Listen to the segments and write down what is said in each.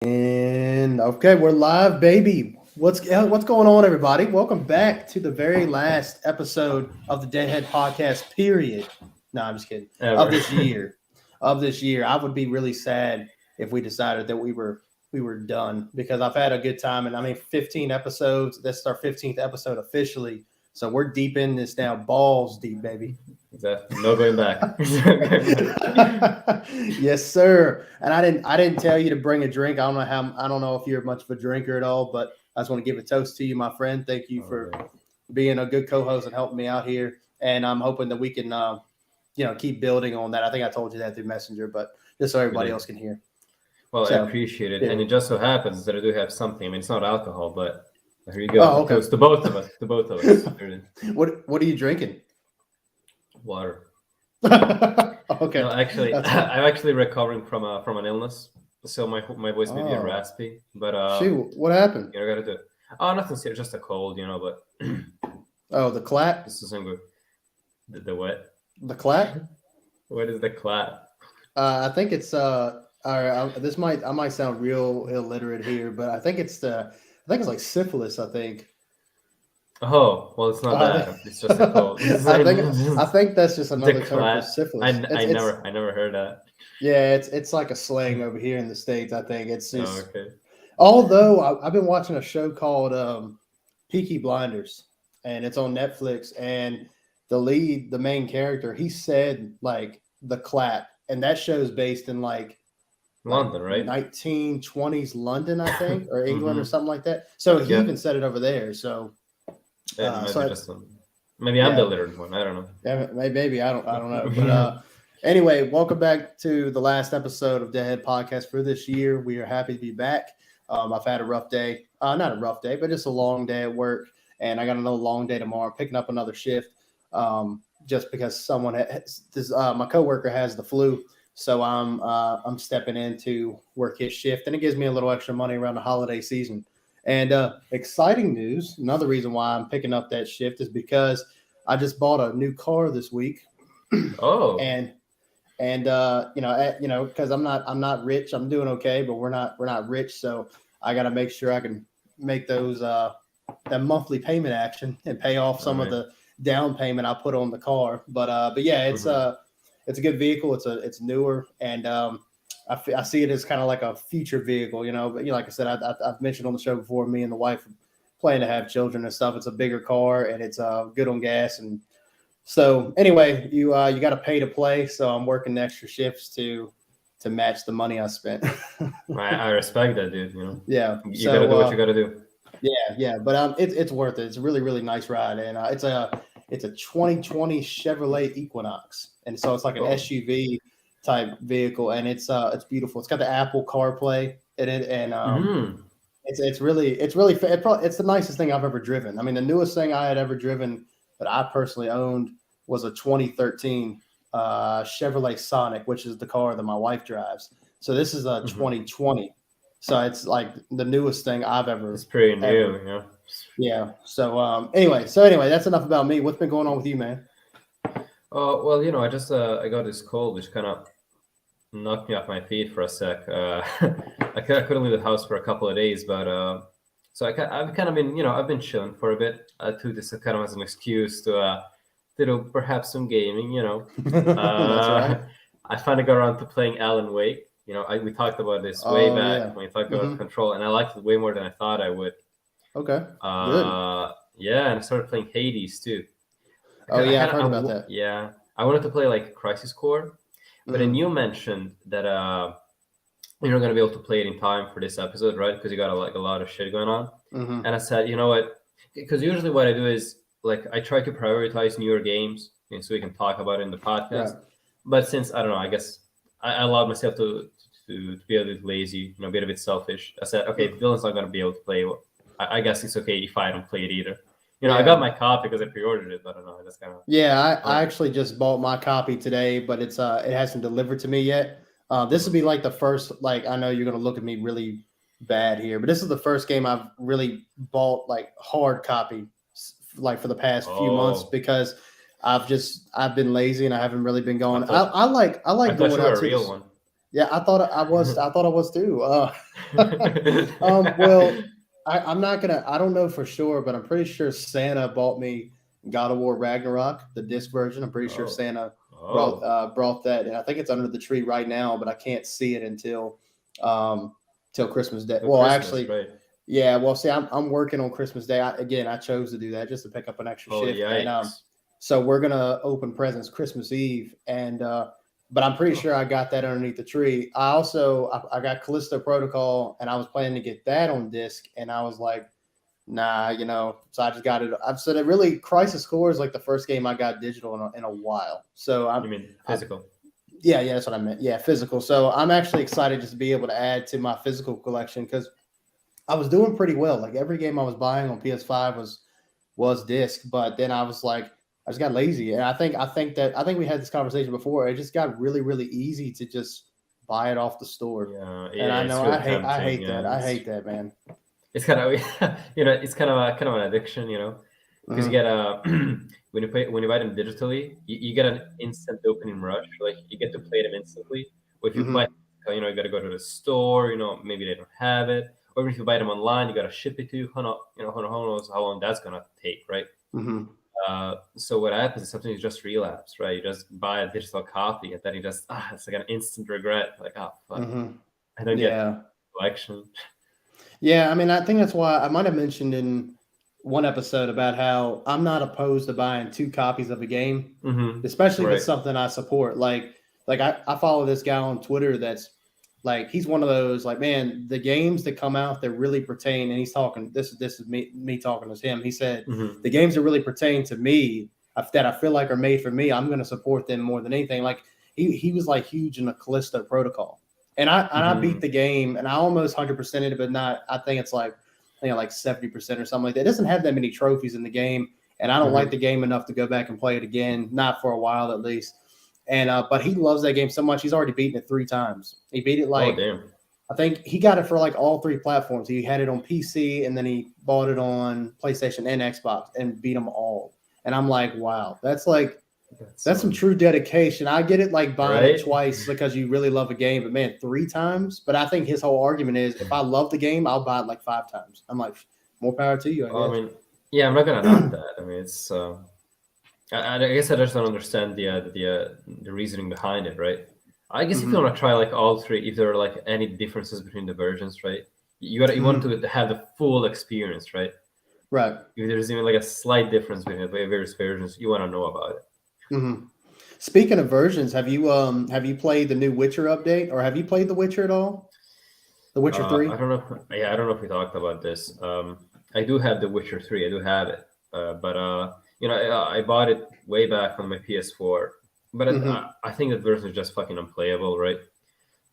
And okay, we're live, baby. What's going on, everybody? Welcome back to the very last episode of the Deadhead Podcast. Period. No, I'm just kidding. Of Ever. this year, I would be really sad if we decided that we were done because I've had a good time, and I mean, 15 episodes. This is our 15th episode officially, so we're deep in this now, balls deep, baby. Exactly. No going back. Yes, sir. And I didn't tell you to bring a drink. I don't know if you're much of a drinker at all, but I just want to give a toast to you, my friend. Thank you for being a good co-host and helping me out here. And I'm hoping that we can keep building on that. I think I told you that through Messenger, but just so everybody else can hear. Well, So, I appreciate it. yeah. And it just so happens that I do have something. I mean, it's not alcohol, but here you go. Oh, okay. To both of us. To both of us. What are you drinking? Water. Okay. No, actually, I'm actually recovering from an illness, so my voice may be raspy. But shoot, what happened? I gotta do it. Oh, nothing serious, just a cold, But Oh, the clap. this isn't good. The what? The clap. What is the clap? I think it's I might sound real illiterate here, but I think it's like syphilis. I think. Oh, well, it's not that. It's just a cold. I think that's just another term for syphilis. I never heard that. Yeah, it's like a slang over here in the States. I think it's just. Oh, okay. Although I've been watching a show called Peaky Blinders, and it's on Netflix, and the main character, he said like the clap, and that show is based in like London, right? 1920s London, I think, or England or something like that. So he even said it over there. So. Maybe I'm the illiterate one. I don't know. Yeah, maybe I don't know. But anyway, welcome back to the last episode of Deadhead Podcast for this year. We are happy to be back. I've had a rough day, not a rough day, but just a long day at work, and I got another long day tomorrow. Picking up another shift, just because my coworker has the flu, so I'm stepping in to work his shift, and it gives me a little extra money around the holiday season. And exciting news, another reason why I'm picking up that shift is because I just bought a new car this week. Oh. And because I'm not rich, I'm doing okay, but we're not rich, so I got to make sure I can make those that monthly payment action and pay off some of the down payment I put on the car. But yeah, it's a good vehicle. It's newer, and I see it as kind of like a future vehicle, But like I said, I've mentioned on the show before, me and the wife plan to have children and stuff. It's a bigger car, and it's good on gas. And so anyway, you got to pay to play. So I'm working extra shifts to match the money I spent. I respect that, dude. Yeah, you gotta do what you gotta do. Yeah, but it's worth it. It's a really, really nice ride, and it's a 2020 Chevrolet Equinox, and so it's like an SUV type vehicle, and it's beautiful. It's got the Apple CarPlay in it, and it's the nicest thing I've ever driven. I mean, the newest thing I had ever driven that I personally owned was a 2013 Chevrolet Sonic, which is the car that my wife drives. So this is a 2020. So it's like the newest thing I've ever. It's pretty new, Yeah. So anyway, that's enough about me. What's been going on with you, man? Well, I just I got this cold, which kind of knocked me off my feet for a sec. I couldn't leave the house for a couple of days, but so I've kind of been, I've been chilling for a bit. I took this kind of as an excuse to do perhaps some gaming, That's right. I finally got around to playing Alan Wake. We talked about this way back when we talked about Control, and I liked it way more than I thought I would. Okay. Good. Yeah, and I started playing Hades too. Oh yeah, I've heard about that. Yeah, I wanted to play like Crisis Core, but then you mentioned that you're not gonna be able to play it in time for this episode, right? Because you got a lot of shit going on. And I said, you know what? Because usually what I do is like I try to prioritize newer games, so we can talk about it in the podcast. Right. But since I don't know, I guess I allowed myself to be a little lazy, be a bit selfish. I said, okay, Dylan's not gonna be able to play. I guess it's okay if I don't play it either. I got my copy because I pre-ordered it, but I don't know. That's kind of I actually just bought my copy today, but it hasn't delivered to me yet. This will be like the first, like I know you're gonna look at me really bad here, but this is the first game I've really bought like hard copy, like for the past few months because I've been lazy and I haven't really been going. I like going out to a real one. Yeah, I thought I was. I thought I was too. Well, I'm not gonna. I don't know for sure, but I'm pretty sure Santa bought me God of War Ragnarok, the disc version. I'm pretty sure Oh, Santa oh, brought that, and I think it's under the tree right now, but I can't see it um till Christmas Day. for Well, Christmas, actually, right? yeah. Well, see, I'm working on Christmas Day. I chose to do that just to pick up an extra Oh, shift, and yikes! so we're gonna open presents Christmas Eve, and but I'm pretty Oh, sure I got that underneath the tree. I got Callisto Protocol, and I was planning to get that on disc, and I was like, nah, So I just got it. I've said it really. Crisis Core is like the first game I got digital in a while. So you mean I, physical? yeah, that's what I meant. Yeah, physical. So I'm actually excited just to be able to add to my physical collection because I was doing pretty well. Like every game I was buying on PS5 was disc, but then I was like, I just got lazy, and I think we had this conversation before. It just got really really easy to just buy it off the store, Yeah, and I yeah, it's know really I tempting. hate that. Yeah, I hate that, man. it's kind of it's kind of an addiction, because you Hmm. get a when you buy them digitally, you get an instant dopamine rush. Like you get to play them instantly. Or if you buy, Hmm. you got to go to the store. Maybe they don't have it. Or even if you buy them online, you got to ship it to you. Who knows how long that's gonna take, right? Hmm. So what happens is something you just relapse, right? You just buy a digital copy, and then you just it's like an instant regret. Like, oh fuck, Hmm. I don't get Yeah. collection. Yeah, I mean, I think that's why I might have mentioned in one episode about how I'm not opposed to buying two copies of a game, especially if it's Right. something I support. Like I follow this guy on Twitter that's like he's one of those like, man, the games that come out that really pertain, and he's talking this is me talking to him. He said Mm-hmm. the games that really pertain to me that I feel like are made for me, I'm going to support them more than anything. Like he was like huge in the Callisto Protocol, and I beat Mm-hmm. the game, and I almost 100% it, but not. I think it's like 70% or something like that. It doesn't have that many trophies in the game, and I don't like Mm-hmm. the game enough to go back and play it again, not for a while at least. And but he loves that game so much. He's already beaten it 3 times. He beat it Oh like damn. I think he got it for like all three platforms. He had it on PC and then he bought it on PlayStation and Xbox and beat them all. And I'm like, wow, That's that's some so true dedication. I get it, like buying it right. twice because you really love a game, but man, 3 times. But I think his whole argument is if I love the game, I'll buy it like 5 times. I'm like, more power to you, I Well, I guess. mean, yeah, I'm not gonna knock that. I mean, it's. I guess I just don't understand the reasoning behind it, right? I guess if you Hmm. want to try like all three, if there are like any differences between the versions, right? You want Hmm. to have the full experience, right? Right. If there's even like a slight difference between the various versions, you want to know about it. Hmm. Speaking of versions, have you played the new Witcher update, or have you played The Witcher at all? The Witcher I 3? don't know. Yeah, I don't know if we talked about this. I do have The Witcher 3. I do have it, but I bought it way back on my PS4. But Hmm. I think that version is just fucking unplayable, right?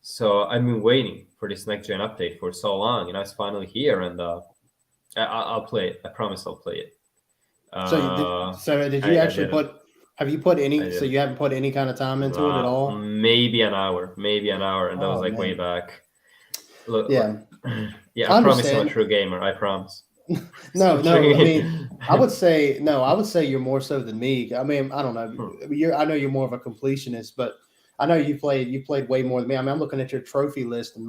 So I've been waiting for this next gen update for so long. It's finally here, and I'll play it. I promise I'll play it. So did you I actually didn't. put? Have you put I any? So didn't. you haven't put any kind of time into it at all? Maybe an hour, and that was Oh like way man, back. Look, yeah, yeah, I I promise I'm a understand. true gamer. I promise. No, So no. I mean, true. I would say no. I would say you're more so than me. I mean, I don't know. I know you're more of a completionist, but I know you played way more than me. I mean, I'm looking at your trophy list, and a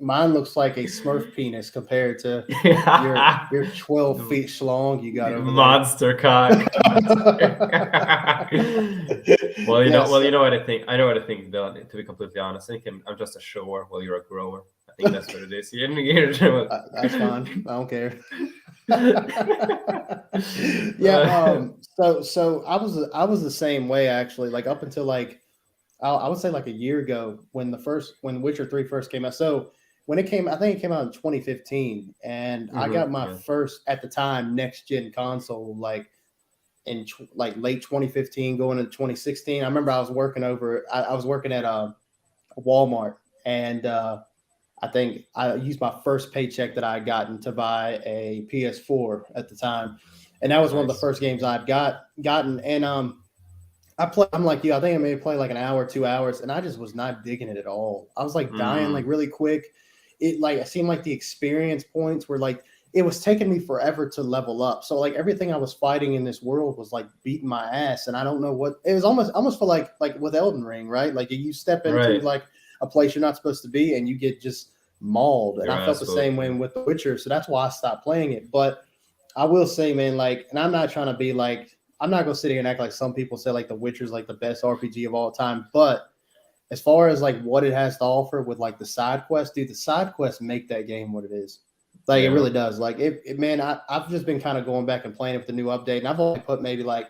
mine looks like a Smurf penis compared to your 12 The feet schlong you got over there. monster cock. Monster cock. Well, Yes. you know what I think. I know what I think. Though, to be completely honest, I think I'm just a shower while you're a grower. I think that's what it is. That's fine. I don't care. Yeah. Uh, So I was the same way actually. Like up until like I would say like a year ago when Witcher 3 first came out. So when it came, I think it came out in 2015, and I got my yeah. first at the time next gen console like like late 2015, going into 2016. I remember I was working I was working at Walmart, and I think I used my first paycheck that I had gotten to buy a PS4 at the time, and that was one of the Nice. first games I'd gotten. And I'm like you. I think I maybe played like an hour, 2 hours, and I just was not digging it at all. I was like dying like Mm. really quick. It seemed like the experience points were like it was taking me forever to level up. So like everything I was fighting in this world was like beating my ass, and I don't know what it was. Almost feel like with Elden Ring, right? Like you step into Right. like a place you're not supposed to be, and you get just mauled. And Your I felt ass the same way whooped. with The Witcher, so that's why I stopped playing it. But I will say, man, like, and I'm not trying to be like, I'm not gonna sit here and act like some people say like The Witcher's like the best RPG of all time, but as far as like what it has to offer with like the side quests, dude, the side quests make that game what it is. Like it Yeah. really does. Like man, I've just been kind of going back and playing it with the new update, and I've only put maybe like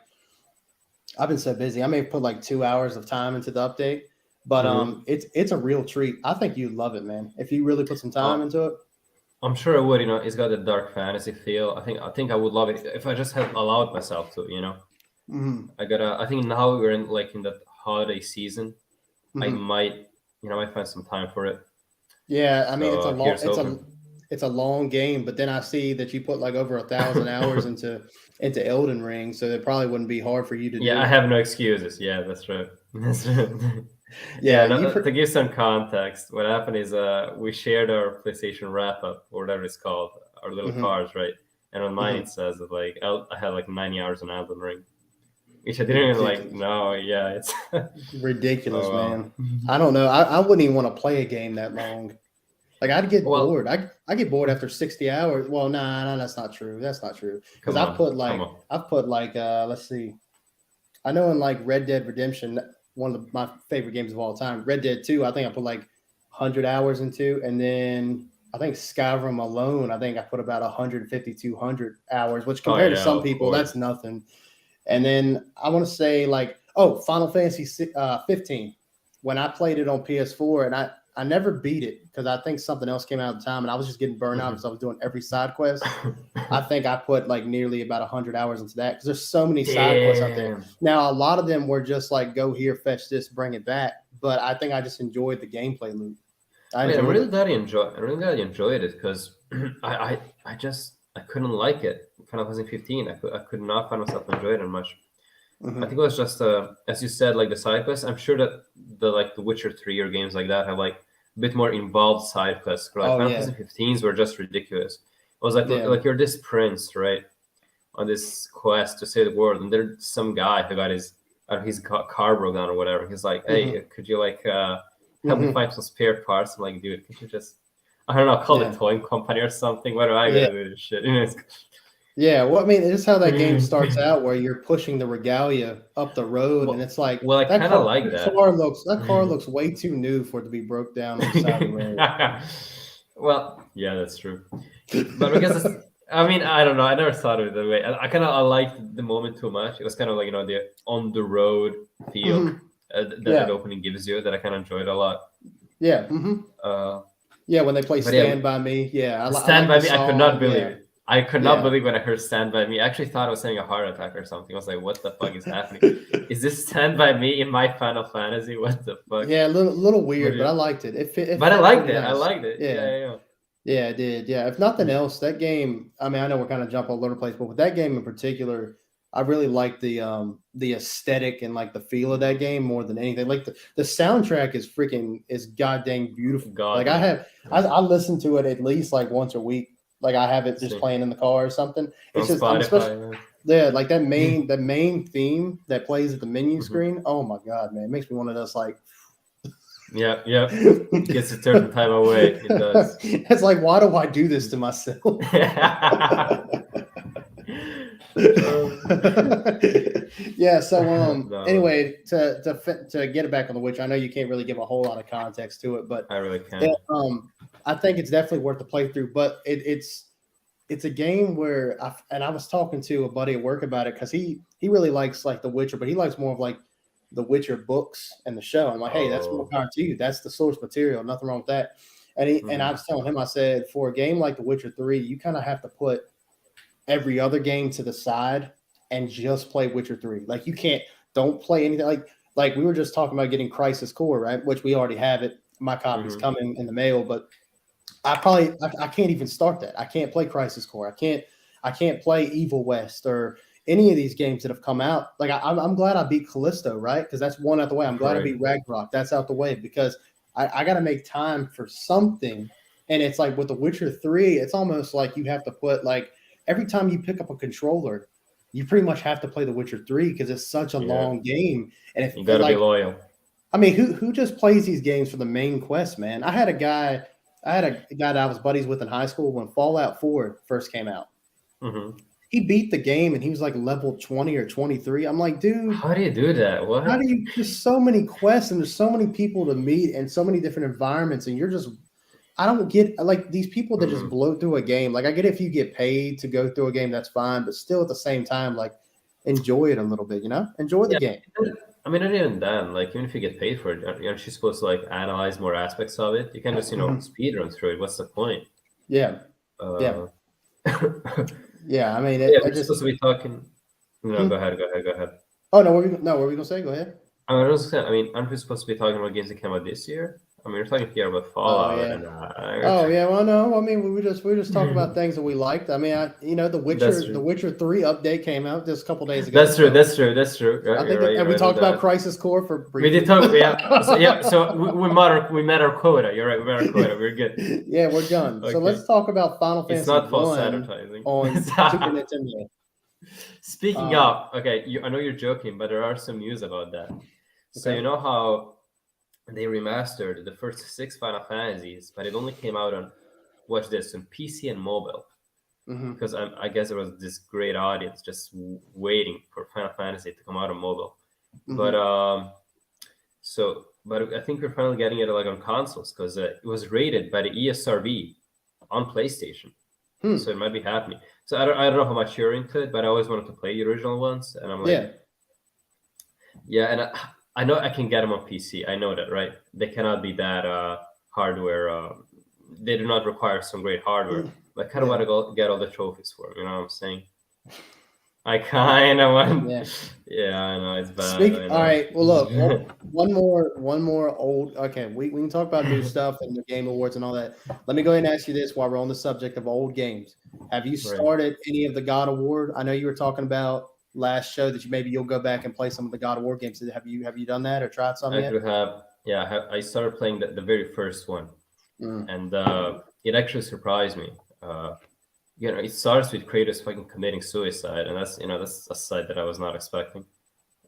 I've been so busy. I may have put like 2 hours of time into the update, but Mhm. it's a real treat. I think you'd love it, man, if you really put some time Oh, into it. I'm sure I would. It's got a dark fantasy feel. I think I would love it if I just had allowed myself to. Mm-hmm. I think now we're in that holiday season. I Mm-hmm. might find some time for it. Yeah, I mean So here's hoping. it's a long game, but then I see that you put like over 1,000 hours into Elden Ring, so it probably wouldn't be hard for you to Yeah, I do. have no excuses. Yeah, that's right. That's right. Yeah, Yeah, no, to give some context, what happened is we shared our PlayStation wrap up or whatever it's called, our little hmm cards, right? And on mine hmm it says that like I had like 90 hours on Elden Ring, which I didn't even like. ridiculous, No, yeah, it's ridiculous, oh man. well. I don't know. I wouldn't even want to play a game that long. Like I'd get Well, bored. I get bored after 60 hours. Well, nah, that's not true. That's not true. Because come on, come on. I've put like let's see. I know in like Red Dead Redemption, one of my favorite games of all time, Red Dead 2, I think I put like 100 hours into, and then I think Skyrim alone, I think I put about 150, 200 hours, which Oh compared to yeah, some of people, course. that's nothing. And then I want to say like, oh, Final Fantasy 15. When I played it on PS4, and I never beat it because I think something else came out at the time, and I was just getting burned out because I was doing every side quest. I think I put like nearly about 100 hours into that because there's so many side quests out there. Damn. Now, a lot of them were just like, go here, fetch this, bring it back. But I think I just enjoyed the gameplay loop. I Wait, enjoyed it. I'm really glad you enjoyed it because I couldn't like it. Final Fantasy 15, I could not find myself enjoying it much. I think Mm-hmm. it was just as you said, like the side quests. I'm sure that the Witcher 3 or games like that have like a bit more involved side quests. Like Oh Final yeah, Fantasy 15s were just ridiculous. It was yeah. like you're this prince, right, on this quest to save the world, and there's some guy who got his car broke down or whatever. He's like, Mm-hmm. hey, could you like help me Mm-hmm. find some spare parts? I'm like, dude, could you just I don't know, call the Yeah, towing company or something. What do I yeah, gotta do this shit? yeah. Well, I mean, it's how that game starts out, where you're pushing the regalia up the road, and well, it's like well, I kind of like that. that car looks way too new for it to be broke down on the side of the road. Well, yeah, that's true. But because I mean, I don't know. I never thought of it that way. I liked the moment too much. It was kind of like the on the road feel Mm-hmm. that Yeah, that opening gives you that I kind of enjoyed a lot. yeah. Mm-hmm. Uh, Yeah, when they play but yeah, "Stand by Me," yeah, I Stand like by the Me. I could not song. believe Yeah, it. I could not yeah, believe when I heard Stand by Me. I actually thought I was having a heart attack or something. I was like, what the fuck is happening? Is this Stand by Me in my Final Fantasy? What the fuck? yeah. A little What weird, do but I you- liked it. It But I fit liked pretty it. I nice. liked it. Yeah, Yeah. yeah, it did. Yeah, if nothing else, that game. I mean, I know we're kind of jumping all over the place, but with that game in particular, I really like the aesthetic and like the feel of that game more than anything. Like the soundtrack is goddamn beautiful. God, Like yeah. I listen to it at least like once a week. Like I have it just See, playing in the car or something. on It's just I'm especially Spotify. Man. yeah, like that main theme that plays at the menu Mhm. screen. Oh my god, man, it makes me one of those like. Yeah. Gets a certain time away. It does. It's like, why do I do this to myself? Yeah. So No, anyway, to get it back on the Witcher, I know you can't really give a whole lot of context to it, but I really can't. yeah, I think it's definitely worth the playthrough. But it's a game where I was talking to a buddy at work about it because he really likes like The Witcher, but he likes more of like the Witcher books and the show. I'm like, hey, that's more Oh. power to you. That's the source material. Nothing wrong with that. And I was telling him, I said, for a game like The Witcher 3, you kind of have to put every other game to the side and just play Witcher 3. Like don't play anything like we were just talking about getting Crisis Core, right? Which we already have it. My copy's coming in the mail, but I can't even start that. I can't play Crisis Core. I can't play Evil West or any of these games that have come out. Like I'm glad I beat Callisto, right? Because that's one out the way. I'm glad I Right. beat Ragnarok. That's out the way because I got to make time for something And it's like with The Witcher 3, it's almost like you have to put like every time you pick up a controller, you pretty much have to play The Witcher 3 because it's such a long game. And if you gotta be loyal. I mean, who just plays these games for the main quest, man? I had a guy that I was buddies with in high school when Fallout 4 first came out. Mm-hmm. He beat the game and he was like level 20 or 23. I'm like, dude, how do you do that? What? How do you? There's so many quests and there's so many people to meet and so many different environments, and you're just. I don't get like these people that just blow through a game. Like I get if you get paid to go through a game, that's fine, but still at the same time, like enjoy it a little bit, enjoy the game. I mean, not even then. Like even if you get paid for it, aren't you supposed to like analyze more aspects of it? You can just speed run through it. What's the point? Yeah. Yeah. Yeah. I mean, we're just supposed to be talking. No, go ahead. Oh no, what were we gonna say? Go ahead. I mean, aren't we supposed to be talking about games that came out this year? I mean, we're talking here about Fallout. Well, no. I mean, we just talk about things that we liked. I mean, the Witcher 3 update came out just a couple days ago. That's true. And we talked about Crisis Core for briefly. We did talk, yeah. So we met our quota. You're right. We met our quota. We're good. Yeah, we're done. Okay. So let's talk about Final Fantasy. It's not false advertising on Super Nintendo. Speaking of, okay, I know you're joking, but there are some news about that. So you know how they remastered the first 6 Final Fantasies, but it only came out on, watch this, on PC and mobile. Because I guess there was this great audience just waiting for Final Fantasy to come out on mobile. But I think we're finally getting it like on consoles because it was rated by the ESRB on PlayStation. So it might be happening. So I don't know how much you're into it, but I always wanted to play the original ones, and I'm like, and I know I can get them on PC. I know that, right? They cannot be that hardware. They do not require some great hardware. I kind of want to get all the trophies for them. You know what I'm saying? I kind of want. Yeah, I know it's bad. All right. Well, look, one more old. Okay, we can talk about new stuff and the Game Awards and all that. Let me go ahead and ask you this while we're on the subject of old games. Have you started any of the God of War? I know you were talking about last show that you'll go back and play some of the God of War games. Have you done that or tried some yet? I started playing the very first one, and it actually surprised me. It starts with Kratos fucking committing suicide, and that's a side that I was not expecting.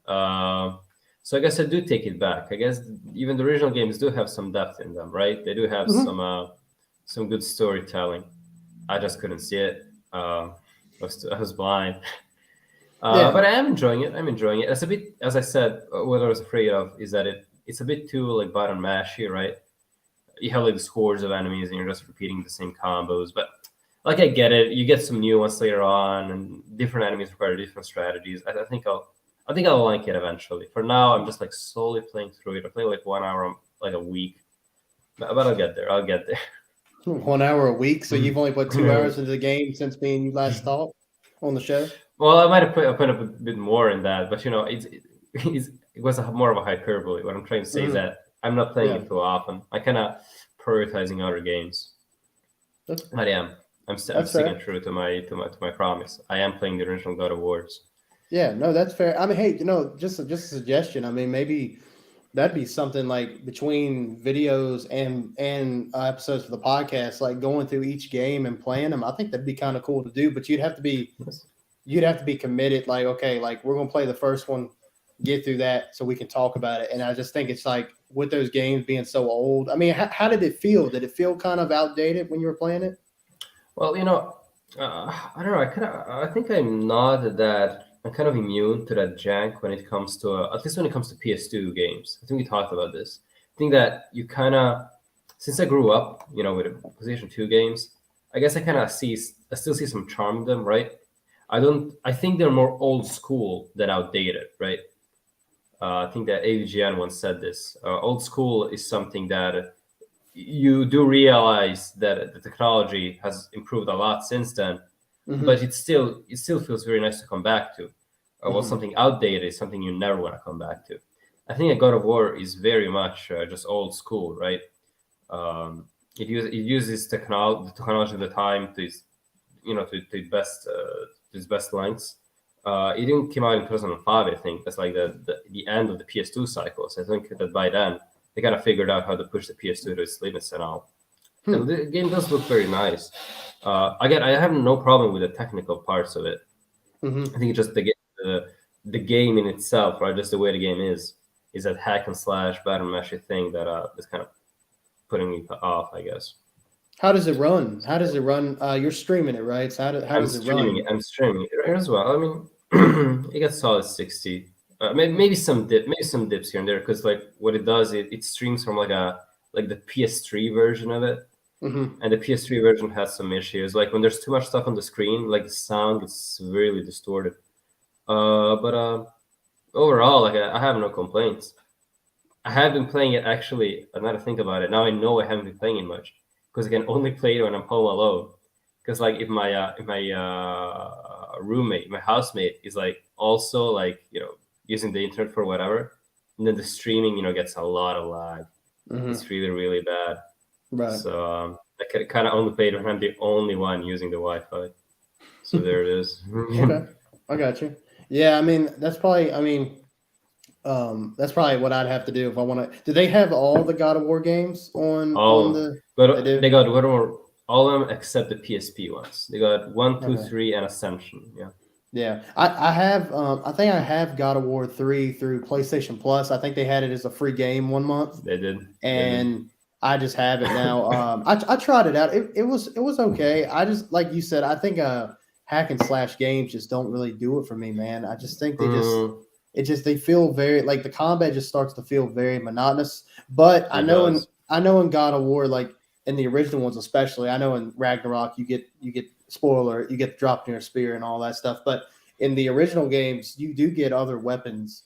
So I guess I do take it back. I guess even the original games do have some depth in them, right? They do have some good storytelling. I just couldn't see it. I was blind. But I am enjoying it. It's a bit, as I said, what I was afraid of is that it's a bit too like button mashy, right? You have like the scores of enemies and you're just repeating the same combos. But like I get it. You get some new ones later on, and different enemies require different strategies. I think I'll like it eventually. For now, I'm just like slowly playing through it. I play like 1 hour like a week, but I'll get there. 1 hour a week. So you've only put 2 hours into the game since me and you last talked on the show. Well, I might have put up a bit more in that, but it was more of a hyperbole. What I'm trying to say is that I'm not playing it too often. I kind of prioritizing other games. I'm sticking true to my promise. I am playing the original God of Wars. Yeah, no, that's fair. I mean, hey, just a suggestion. I mean, maybe that'd be something like between videos and episodes for the podcast, like going through each game and playing them. I think that'd be kind of cool to do, but you'd have to be committed. Like, okay, like we're gonna play the first one, get through that, so we can talk about it. And I just think it's like with those games being so old. I mean, how did it feel? Did it feel kind of outdated when you were playing it? Well, I don't know. I think I'm not that. I'm kind of immune to that jank when it comes to, at least when it comes to PS2 games. I think we talked about this. I think that you kind of, since I grew up, with the PlayStation 2 games, I guess I still see some charm in them, right? I think they're more old school than outdated, right? I think that AVGN once said this. Old school is something that you do realize that the technology has improved a lot since then, but it still feels very nice to come back to. Well, something outdated is something you never want to come back to. I think that God of War is very much just old school, right? It uses the technology of the time to its best lengths. It didn't come out in 2005, I think. That's like the end of the PS2 cycle. So I think that by then they kind of figured out how to push the PS2 to its limits and all. And the game does look very nice. Again, I have no problem with the technical parts of it. Mm-hmm. I think it's just the game in itself, right? Just the way the game is that hack and slash battle mashy thing that is kind of putting me off, I guess. How does it run? You're streaming it, right? So how does it run? I'm streaming it as well. I mean, it gets solid 60. Maybe some dips here and there, because like what it does, it streams from like the PS3 version of it. Mm-hmm. And the PS3 version has some issues. Like when there's too much stuff on the screen, like the sound gets severely distorted. But overall, like I have no complaints. I have been playing it actually. Now to think about it, now I know I haven't been playing it much because I can only play it when I'm home alone. Because like if my roommate, my housemate is like also like using the internet for whatever, and then the streaming gets a lot of lag. Mm-hmm. It's really bad. Right. So I can kind of only play it when I'm the only one using the Wi-Fi. So there it is. Okay, I got you. Yeah, I mean that's probably what I'd have to do if I want to. Do they have all the God of War games on the? But they got all of them except the PSP ones. They got 1, 2, 3, and Ascension. Yeah. Yeah, I have. I think I have God of War 3 through PlayStation Plus. I think they had it as a free game 1 month. They did, and I just have it now. I tried it out. It was okay. I just like you said. I think hack and slash games just don't really do it for me, man. I just think they feel very like the combat just starts to feel very monotonous. But I know in God of War, like in the original ones especially, I know in Ragnarok you get spoiler, you get dropped near a spear and all that stuff. But in the original games, you do get other weapons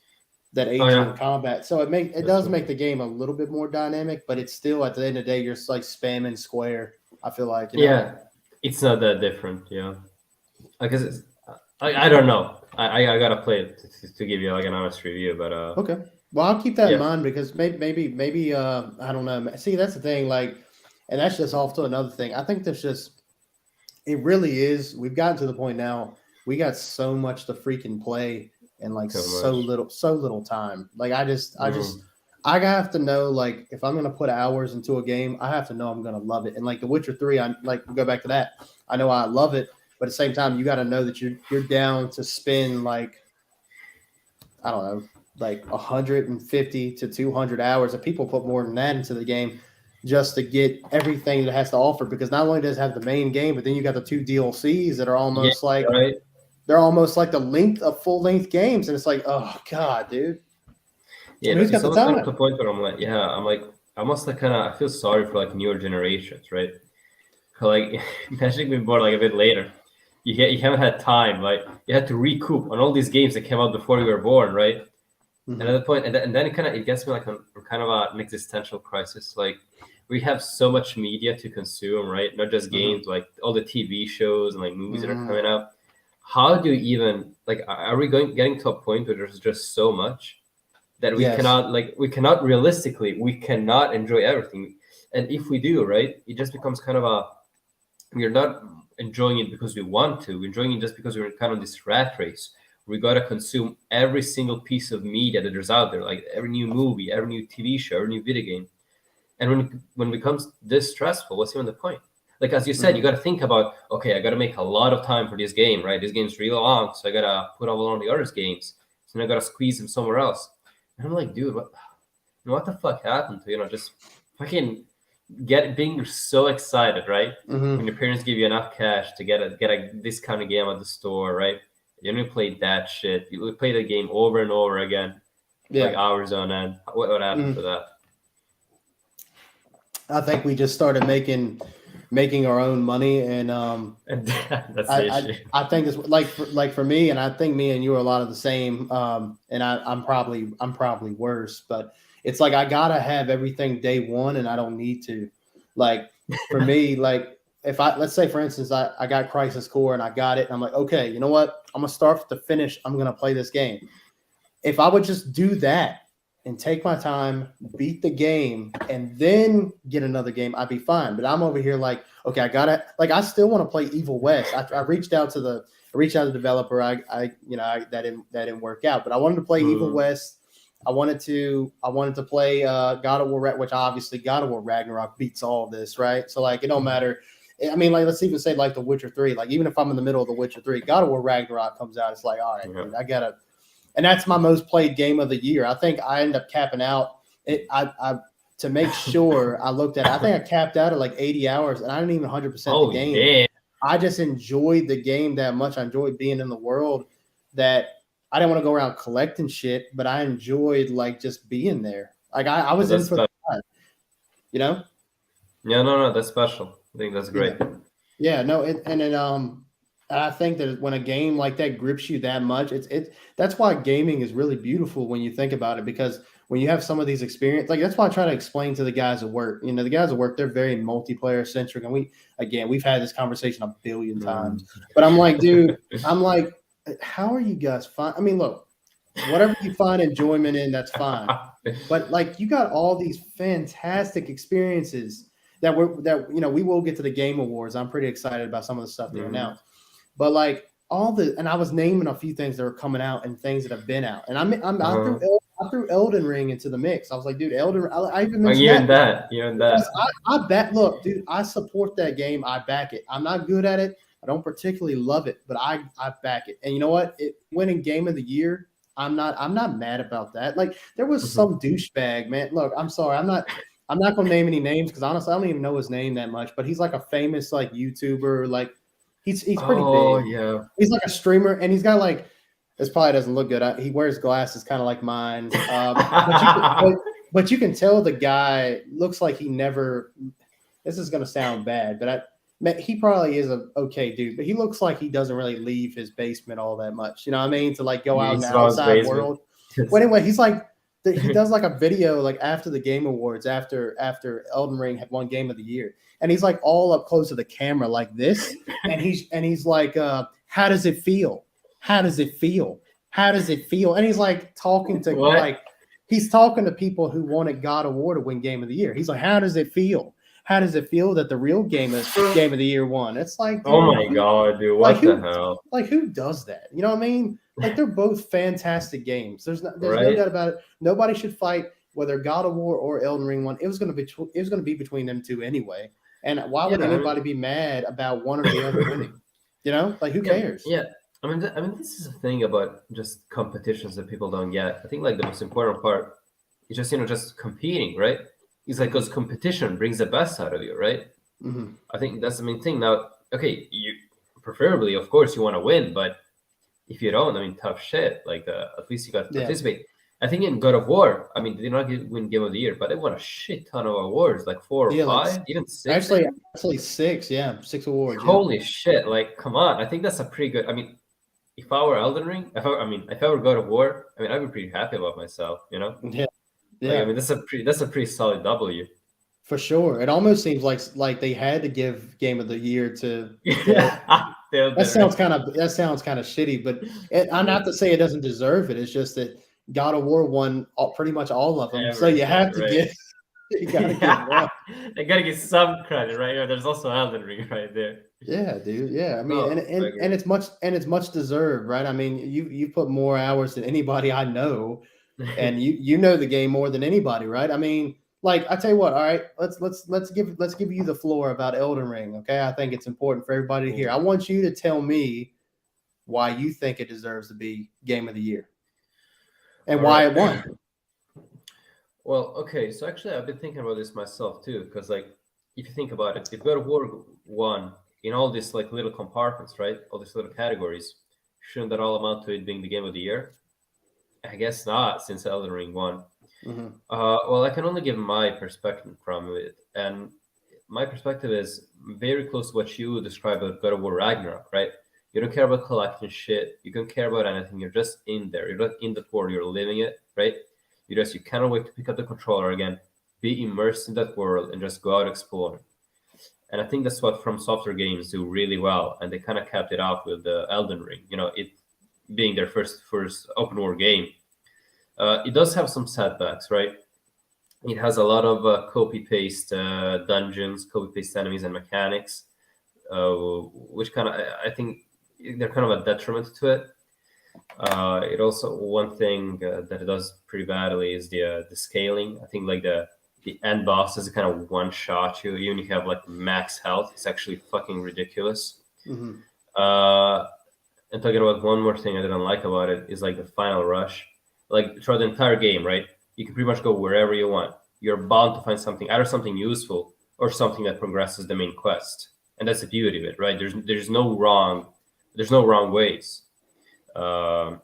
that aid you in combat. So it does make the game a little bit more dynamic, but it's still at the end of the day, you're just like spamming square. I feel like yeah, it's not that different. Yeah, I guess I don't know. I gotta play it to give you like an honest review. But okay, well I'll keep that in mind because maybe I don't know. See, that's the thing. Like, and that's just off to another thing. I think there's just it really is. We've gotten to the point now. We got so much to freaking play and like so little time. Like I have to know, like, if I'm gonna put hours into a game, I have to know I'm gonna love it. And like The Witcher 3, I like go back to that. I know I love it, but at the same time, you got to know that you're down to spend like I don't know, like 150 to 200 hours. And people put more than that into the game just to get everything that it has to offer. Because not only does it have the main game, but then you got the 2 DLCs that are almost they're almost like the length of full length games, and it's like, oh god, dude. Yeah, who's got the time? To the point where I'm like, almost like kind of I feel sorry for like newer generations, right? Like imagine being born like a bit later, you haven't had time, like you had to recoup on all these games that came out before you were born, right? Mm-hmm. And at the point, and then it gets me like on kind of an existential crisis, like. We have so much media to consume, right? Not just games, like all the TV shows and like movies that are coming out. How do you even like? Are we getting to a point where there's just so much that we cannot realistically, we cannot enjoy everything? And if we do, right, it just becomes kind of we're not enjoying it because we want to. We're enjoying it just because we're kind of this rat race. We gotta consume every single piece of media that there's out there, like every new movie, every new TV show, every new video game. And when it becomes this stressful, what's even the point? Like, as you said, you got to think about, okay, I got to make a lot of time for this game, right? This game's really long, so I got to put all on the other games. So then I got to squeeze them somewhere else. And I'm like, dude, what the fuck happened to, just fucking being so excited, right? Mm-hmm. When your parents give you enough cash to get a discounted game at the store, right? You only play that shit. You play the game over and over again, like hours on end. What happened to that? I think we just started making our own money, and that's the issue. I think it's like for me, and I think me and you are a lot of the same. And I'm probably worse, but it's like I gotta have everything day one, and I don't need to. Like for me, like if let's say for instance I got Crisis Core and I got it, and I'm like, okay, you know what? I'm gonna start to finish. I'm gonna play this game. If I would just do that and take my time, beat the game, and then get another game, I'd be fine. But I'm over here like, okay, I still want to play Evil West. I reached out to the developer. That didn't work out. But I wanted to play Evil West. I wanted to play God of War, which obviously God of War Ragnarok beats all this, right? So like it don't matter. I mean, like let's even say like The Witcher 3. Like even if I'm in the middle of The Witcher 3, God of War Ragnarok comes out, it's like, all right, dude, I gotta. And that's my most played game of the year. I think I end up capping out. I to make sure I looked at it. I think I capped out at like 80 hours, and I didn't even 100% the game. Yeah. I just enjoyed the game that much. I enjoyed being in the world that I didn't want to go around collecting shit, but I enjoyed like just being there. Like I was in for the time, you know? Yeah, no, that's special. I think that's great. Yeah, no, I think that when a game like that grips you that much, that's why gaming is really beautiful when you think about it, because when you have some of these experiences, like that's why I try to explain to the guys at work. You know, the guys at work, they're very multiplayer centric, and we've had this conversation a billion times. But I'm like, dude, how are you guys fine? I mean, look, whatever you find enjoyment in, that's fine. But like, you got all these fantastic experiences that we will get to the Game Awards. I'm pretty excited about some of the stuff they announced. But like and I was naming a few things that are coming out and things that have been out, and I threw Elden Ring into the mix. I was like, dude, Elden. I even mentioned that. I bet. Look, dude, I support that game. I back it. I'm not good at it. I don't particularly love it, but I back it. And you know what? Winning Game of the Year, I'm not mad about that. Like there was some douchebag, man. Look, I'm sorry. I'm not gonna name any names because honestly, I don't even know his name that much. But he's like a famous like YouTuber. Like he's pretty big. Oh yeah. He's like a streamer, and he's got like. This probably doesn't look good. He wears glasses, kind of like mine. But you can tell the guy looks like he never. This is gonna sound bad, but he probably is a okay dude. But he looks like he doesn't really leave his basement all that much. You know what I mean? To like go out in the outside world. Well, anyway, he's like he does like a video like after the Game Awards, after Elden Ring had won Game of the Year, and he's like all up close to the camera like this, and he's like, how does it feel? How does it feel? How does it feel? And he's like talking to he's talking to people who wanted God of War to win Game of the Year. He's like, how does it feel? How does it feel that the real Game of the Year won? It's like, dude, oh my god, dude, what the hell? Like who does that? You know what I mean? Like they're both fantastic games. There's no doubt about it. Nobody should fight whether God of War or Elden Ring won. It was going to be between them two anyway. And why would anybody be mad about one or the other winning? You know, like who cares? Yeah. I mean, this is a thing about just competitions that people don't get. I think like the most important part is just just competing, right? It's like because competition brings the best out of you, right? Mm-hmm. I think that's the main thing. Now, okay, you preferably, of course, you want to win, but if you don't, I mean, tough shit. Like at least you got to participate. I think in God of War, I mean, they did not win Game of the Year, but they won a shit ton of awards, like 4 or 5, like, even 6. Actually 6, 6 awards. Holy shit! Like, come on, I think that's a pretty good. I mean, if I were Elden Ring, if I were God of War, I mean, I'd be pretty happy about myself, you know? Yeah. Like, I mean, that's a pretty solid W. For sure. It almost seems like they had to give Game of the Year to. That sounds kind of shitty, but I'm not to say it doesn't deserve it. It's just that God of War won pretty much all of them, so you have to get. You gotta get one. They gotta get some credit, right? There's also Elden Ring right there. Yeah, dude. Yeah, I mean, and it's much deserved, right? I mean, you put more hours than anybody I know, and you know the game more than anybody, right? I mean, like I tell you what, all right, let's give you the floor about Elden Ring, okay? I think it's important for everybody to hear. I want you to tell me why you think it deserves to be Game of the Year, and why it won. Well, okay, so actually I've been thinking about this myself too, because like if you think about it, if God of War won in all these like little compartments, right? All these little categories, shouldn't that all amount to it being the Game of the Year? I guess not, since Elden Ring won. Mm-hmm. Well, I can only give my perspective from it, and my perspective is very close to what you described about God of War Ragnarok, right? You don't care about collecting shit. You don't care about anything. You're just in there. You're not in that world. You're living it, right? You cannot wait to pick up the controller again, be immersed in that world, and just go out exploring. And I think that's what From Software games do really well, and they kind of capped it off with the Elden Ring. You know, it being their first open world game. It does have some setbacks, right? It has a lot of copy-paste dungeons, copy-paste enemies and mechanics, which kind of, I think they're kind of a detriment to it. It also one thing that it does pretty badly is the scaling. I think like the end boss is kind of one shot you, even if you have like max health. It's actually fucking ridiculous. Mm-hmm. And talking about one more thing I didn't like about it is like the final rush. Like throughout the entire game, right? You can pretty much go wherever you want. You're bound to find something, either something useful or something that progresses the main quest, and that's the beauty of it, right? There's no wrong ways. I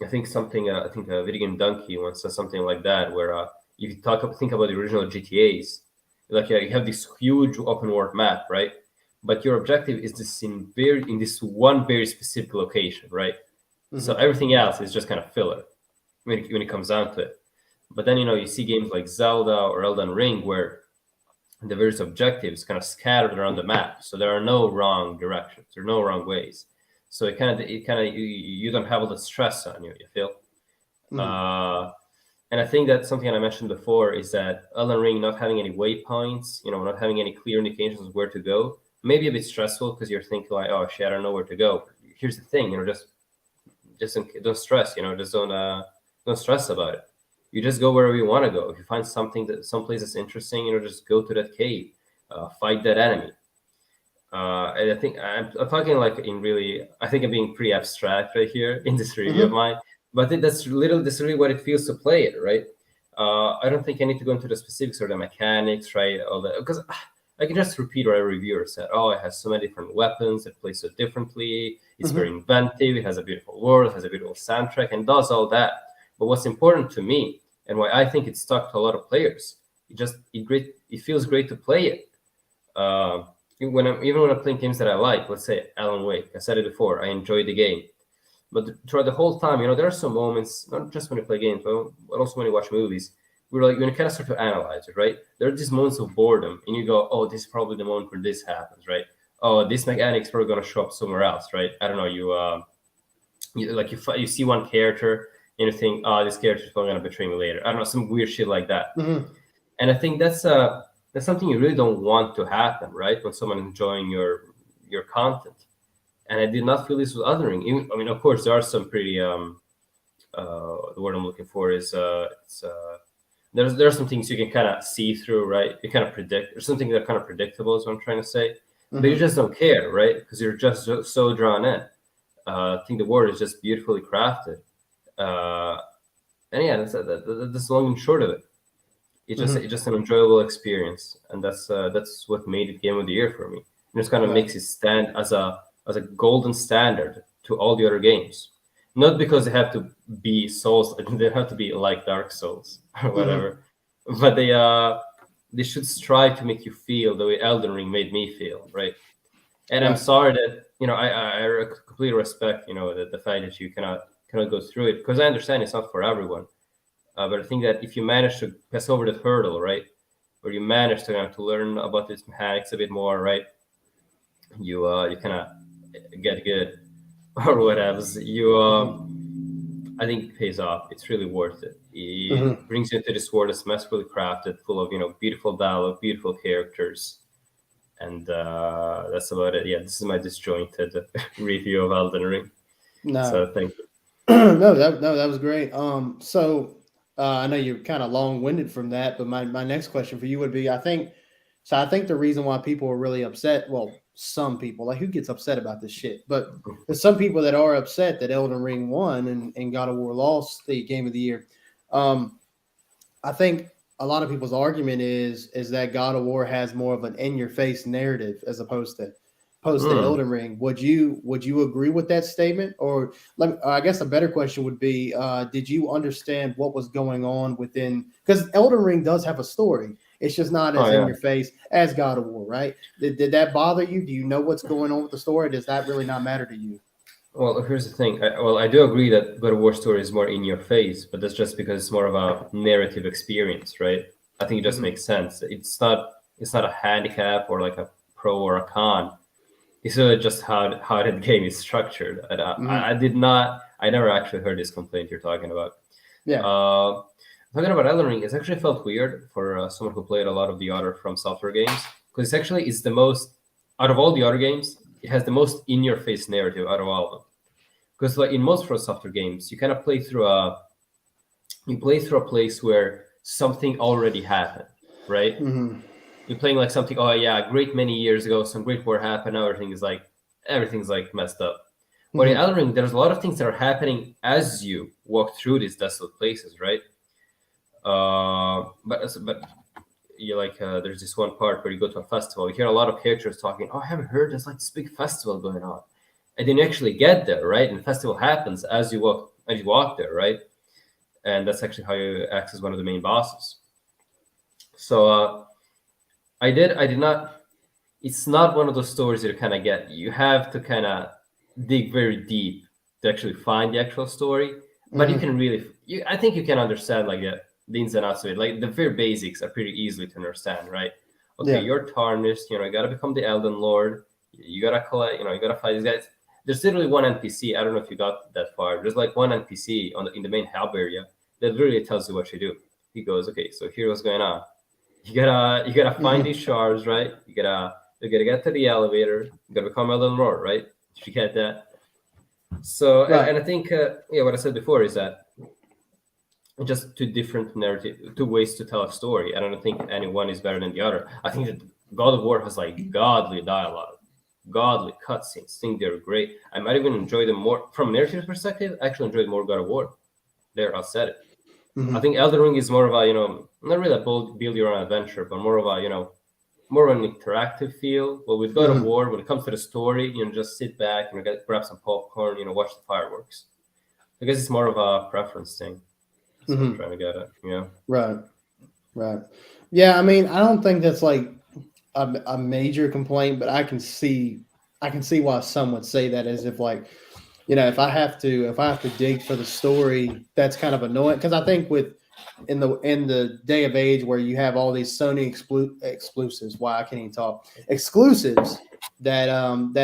think something. I think Video Game Donkey once said something like that, where if you think about the original GTA's, like you have this huge open world map, right? But your objective is this in this one very specific location, right? Mm-hmm. So everything else is just kind of filler when it comes down to it. But then you see games like Zelda or Elden Ring where the various objectives kind of scattered around the map, so there are no wrong directions, there are no wrong ways. So it kind of you don't have all the stress on you. You feel. Mm-hmm. And I think that something I mentioned before is that Elden Ring not having any waypoints, not having any clear indications of where to go, maybe a bit stressful because you're thinking like, oh shit, I don't know where to go. Here's the thing, just don't stress, just don't stress about it. You just go wherever you want to go. If you find someplace that's interesting, just go to that cave, fight that enemy. And I think I'm talking like I think I'm being pretty abstract right here in this review of mine, but I think that's really what it feels to play it, right? I don't think I need to go into the specifics or the mechanics, right? All that, because I can just repeat what a reviewer said. Oh, it has so many different weapons. It plays so differently. It's very inventive. It has a beautiful world. It has a beautiful soundtrack, and does all that. But what's important to me, and why I think it's stuck to a lot of players, it feels great to play it. When I'm playing games that I like, let's say Alan Wake, I said it before, I enjoy the game. But throughout the whole time, there are some moments, not just when you play games, but also when you watch movies, where like when you kind of start to analyze it, right? There are these moments of boredom, and you go, "Oh, this is probably the moment where this happens, right? Oh, this mechanic's probably going to show up somewhere else, right? I don't know. You see one character, and you think, "Oh, this character's probably going to betray me later." I don't know, some weird shit like that. Mm-hmm. And I think that's something you really don't want to happen, right? When someone enjoying your content. And I did not feel this with Elden Ring. Of course, there are some pretty the word I'm looking for is there are some things you can kind of see through, right? You kind of predict. There's something that kind of predictable is what I'm trying to say, but you just don't care, right? Because you're just so drawn in. I think the world is just beautifully crafted, and yeah, that's the long and short of it. It's just an enjoyable experience, and that's what made it Game of the Year for me. It just kind of makes it stand as a golden standard to all the other games. Not because they have to be Souls, they have to be like Dark Souls or whatever, but they should strive to make you feel the way Elden Ring made me feel, right? And I'm sorry that I completely respect the fact that you cannot go through it, because I understand it's not for everyone. But I think that if you manage to pass over that hurdle, right, or you manage to learn about its mechanics a bit more, right, you kind of get good or whatever. I think it pays off. It's really worth it. It brings you into this world that's masterfully crafted, full of beautiful dialogue, beautiful characters, and that's about it. Yeah, this is my disjointed review of Elden Ring. No, so thank you. no, that was great. So I know you're kind of long-winded from that, but my next question for you would be, I think the reason why people are really upset, well, some people, like, who gets upset about this shit? But there's some people that are upset that Elden Ring won and God of War lost the Game of the Year. I think a lot of people's argument is that God of War has more of an in-your-face narrative as opposed to Elden Ring. Would you agree with that statement? Or I guess a better question would be, did you understand what was going on within? Because Elden Ring does have a story. It's just not as in your face as God of War, right? Did that bother you? Do you know what's going on with the story? Does that really not matter to you? Well, here's the thing. I do agree that God of War story is more in your face, but that's just because it's more of a narrative experience, right? I think it just makes sense. It's not a handicap or like a pro or a con. It's just how that game is structured. I never actually heard this complaint you're talking about. Yeah. Talking about Elden Ring, it's actually felt weird for someone who played a lot of the other From Software games, because it's the most, out of all the other games, it has the most in-your-face narrative out of all of them. because like in most From Software games, you kind of play through a place where something already happened, right? Mm-hmm. You're playing like something. Oh yeah, a great many years ago, some great war happened. Now everything's like messed up. But in Mm-hmm. Elden Ring, there's a lot of things that are happening as you walk through these desolate places, right? But you like there's this one part where you go to a festival. You hear a lot of characters talking. Oh, I haven't heard there's like this big festival going on, and then you actually get there, right? And the festival happens as you walk there, right? And that's actually how you access one of the main bosses. So I did not. It's not one of those stories that you kind of get. You have to kind of dig very deep to actually find the actual story. But you Mm-hmm. can I think you can understand like the ins and outs of it. Like the very basics are pretty easily to understand, right? Okay, Yeah. you're tarnished. You gotta become the Elden Lord. You gotta collect. You gotta fight these guys. There's literally one NPC. I don't know if you got that far. There's like one NPC in the main hub area that literally tells you what you do. He goes, okay, so here's what's going on. You gotta find Mm-hmm. these shards, right? You gotta get to the elevator. You gotta become Elden Lord, right? Did you get that? So, Right. and I think, what I said before is that just two different narrative, two ways to tell a story. I don't think any one is better than the other. I think that God of War has like godly dialogue, godly cutscenes. I think they're great. I might even enjoy them more from a narrative perspective. I actually enjoyed more God of War. There, I said it. I Mm-hmm. think Elden Ring is more of a, not really a build your own adventure, but more of a, more of an interactive feel. But with God of Mm-hmm. War, when it comes to the story, just sit back, grab some popcorn, watch the fireworks. I guess it's more of a preference thing. That's what I'm Mm-hmm. trying to get at. Yeah. Right. Right. Yeah. I mean, I don't think that's like a major complaint, but I can see why some would say that, as if like, if I have to dig for the story, that's kind of annoying, because I think with in the day of age where you have all these Sony exclusives, why I can't even talk, exclusives that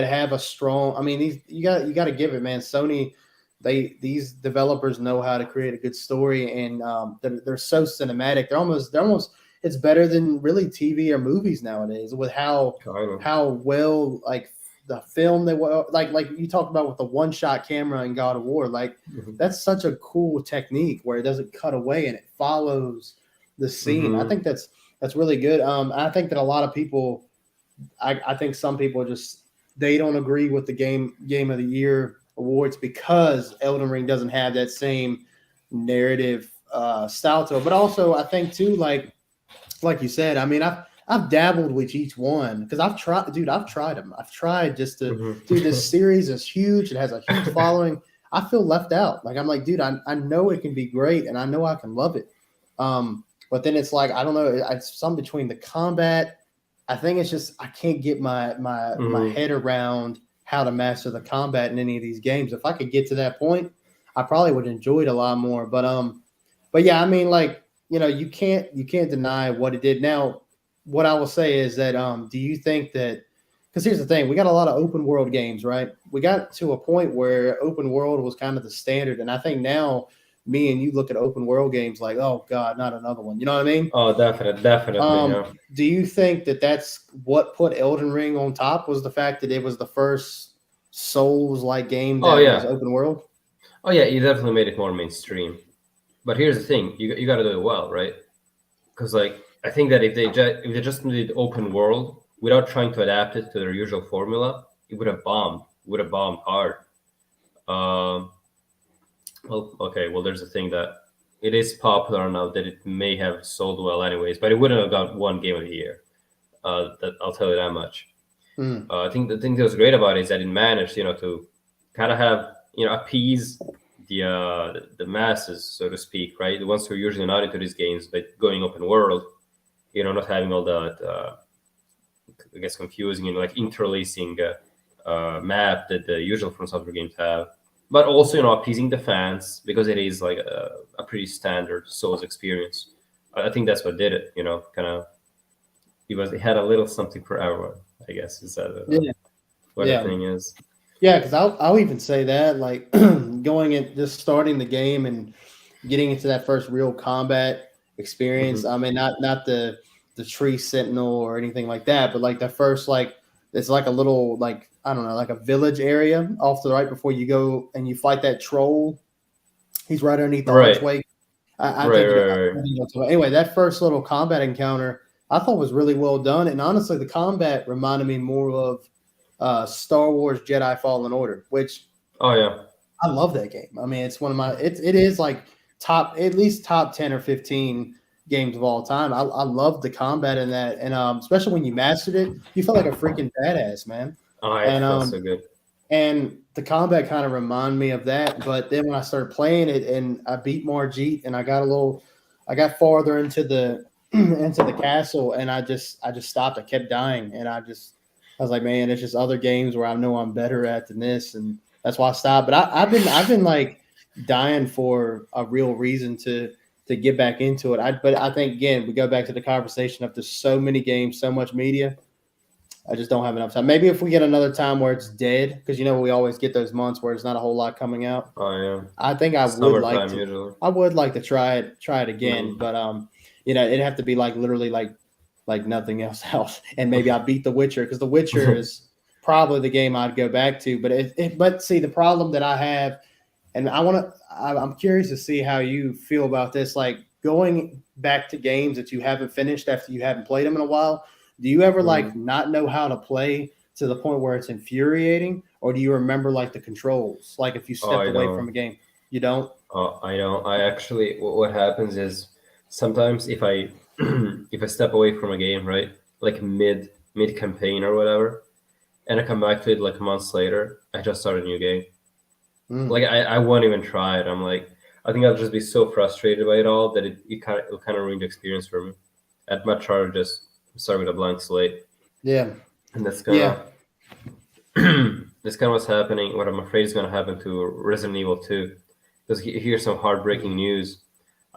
have a strong. I mean, these you got to give it, man. Sony, these developers know how to create a good story, and they're so cinematic. They're almost it's better than really TV or movies nowadays, with how Kind of. well, like, the film, they were like you talked about with the one shot camera in God of War. Like, Hmm. that's such a cool technique where it doesn't cut away and it follows the scene. I Hmm. think that's really good. I think that a lot of people, I think some people just, they don't agree with the game of the year awards because Elden Ring doesn't have that same narrative style to it. But also, I think too, like you said, I mean, I've dabbled with each one because I've tried them. I've tried just to, Hmm. dude, this series is huge. It has a huge following. I feel left out. Like, I'm like, dude, I know it can be great and I know I can love it. But then it's like, I don't know, it's some between the combat. I think it's just I can't get my Hmm. head around how to master the combat in any of these games. If I could get to that point, I probably would enjoy it a lot more. But yeah, I mean, like, you can't deny what it did. Now, what I will say is that, do you think that, because here's the thing, we got a lot of open world games, right? We got to a point where open world was kind of the standard, and I think now me and you look at open world games like, oh God, not another one. You know what I mean? Oh, definitely. Yeah. Do you think that that's what put Elden Ring on top, was the fact that it was the first Souls like game Oh that was yeah. open world? Oh yeah. You definitely made it more mainstream. But here's the thing: you got to do it well, right? Because like I think that if they just did open world without trying to adapt it to their usual formula, it would have bombed. It would have bombed hard. Um, well, okay. Well, there's a thing that it is popular enough that it may have sold well, anyways, but it wouldn't have got one game of the year. That I'll tell you that much. Mm, I think the thing that was great about it is that it managed, to kind of have, appease the masses, so to speak, right? The ones who are usually not into these games, but going open world, not having all that, I guess, confusing and like interlacing map that the usual From Software games have, but also appeasing the fans because it is like a pretty standard Souls experience. I think that's what did it. Kind of it had a little something for everyone. I guess is that yeah, what the yeah. thing is. Yeah, because I'll even say that, like, going in, just starting the game and getting into that first real combat experience. Hmm. I mean, not the tree sentinel or anything like that, but like the first, like, It's like a little like I don't know, like a village area off to the right before you go and you fight that troll. He's right underneath the Right. archway. I Right, think right, right. anyway, that first little combat encounter I thought was really well done, and honestly, the combat reminded me more of Star Wars Jedi Fallen Order, which Oh yeah. I love that game. I mean, it's one of my it is like top at least top 10 or 15 games of all time. I love the combat in that, and especially when you mastered it, you felt like a freaking badass, man. Oh, it And feels so good. and the combat kind of reminded me of that. But then when I started playing it and I beat Margit and I got farther into the into the castle and I just stopped. I kept dying and I was like, man, it's just other games where I know I'm better at than this, and that's why I stopped. But I've been like dying for a real reason to get back into it. But I think again we go back to the conversation of there's so many games, so much media. I just don't have enough time. Maybe if we get another time where it's dead, because we always get those months where it's not a whole lot coming out. Oh yeah. I think I would like Summertime to. usually. I would like to try it again, Mm. but it'd have to be like literally like nothing else. And maybe I beat The Witcher because The Witcher is probably the game I'd go back to. But see, the problem that I have, and I'm curious to see how you feel about this, like going back to games that you haven't finished after you haven't played them in a while. Do you ever like not know how to play to the point where it's infuriating, or do you remember like the controls? Like if you stepped away from a game, you don't. Oh, I don't. I actually, what happens is sometimes if I if I step away from a game, right, like mid campaign or whatever, and I come back to it like months later, I just start a new game. Like I won't even try it. I'm like, I think I'll just be so frustrated by it all that it'll kind of ruin the experience for me. I'd much rather just start with a blank slate. Yeah. And that's kind of that's kind of what's happening. What I'm afraid is going to happen to Resident Evil 2. Because here's some heartbreaking news.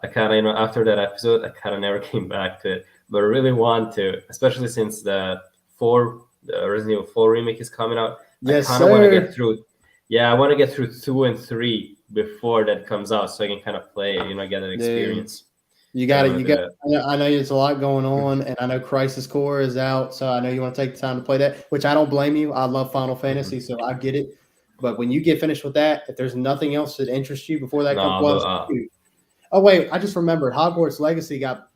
I kind of, after that episode, I kind of never came back to it, but I really want to, especially since the Resident Evil 4 remake is coming out. Yes, I kind of want to get through. Yeah, I want to get through 2 and 3 before that comes out, so I can kind of play, get an experience. You got it. I know there's a lot going on, and I know Crisis Core is out, so I know you want to take the time to play that, which I don't blame you. I love Final Fantasy, so I get it. But when you get finished with that, if there's nothing else that interests you before that comes, oh wait, I just remembered Hogwarts Legacy got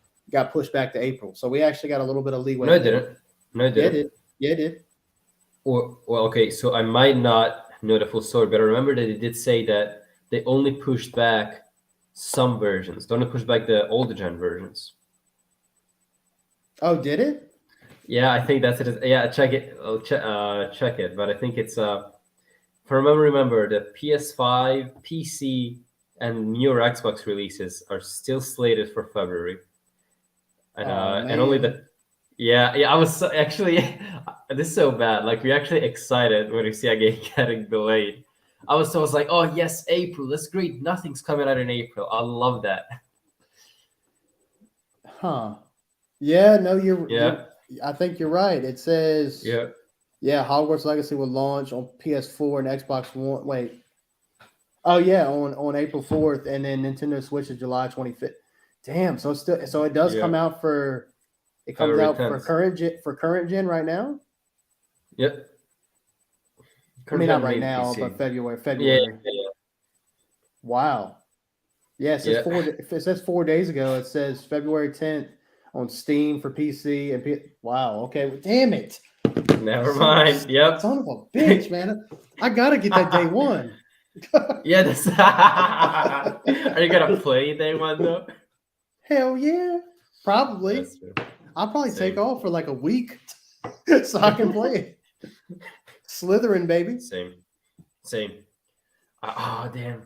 pushed back to April, so we actually got a little bit of leeway. No, it didn't. No, it didn't. Yeah, it did. Well, okay, so I might not know the full story, but I remember that it did say that they only pushed back some versions. They only pushed back the older gen versions. Oh, did it? Yeah, I think that's it. Yeah, check it. I'll check it, but I think it's if I remember the PS5, PC, and newer Xbox releases are still slated for February, and only the I was actually this is so bad. Like we're actually excited when we see a game getting delayed. I was like, oh yes, April, that's great. Nothing's coming out in April. I love that. Huh? Yeah, no, I think you're right. It says Hogwarts Legacy will launch on PS4 and Xbox One. Wait. Oh yeah, on April 4th, and then Nintendo Switch is July 25th. Damn, so it does come out for current gen right now. Yep. I mean, not right now, but February. Yeah. Wow. Yes, it says 4 days ago. It says February 10th on Steam for PC and Wow. Okay. Well, damn it. Never mind. Yep. Son of a bitch, man. I gotta get that day one. Yeah. Are you gonna play day one though? Hell yeah. Probably. I'll probably take off for like a week so I can play it. Slytherin, baby. Same. Oh, damn.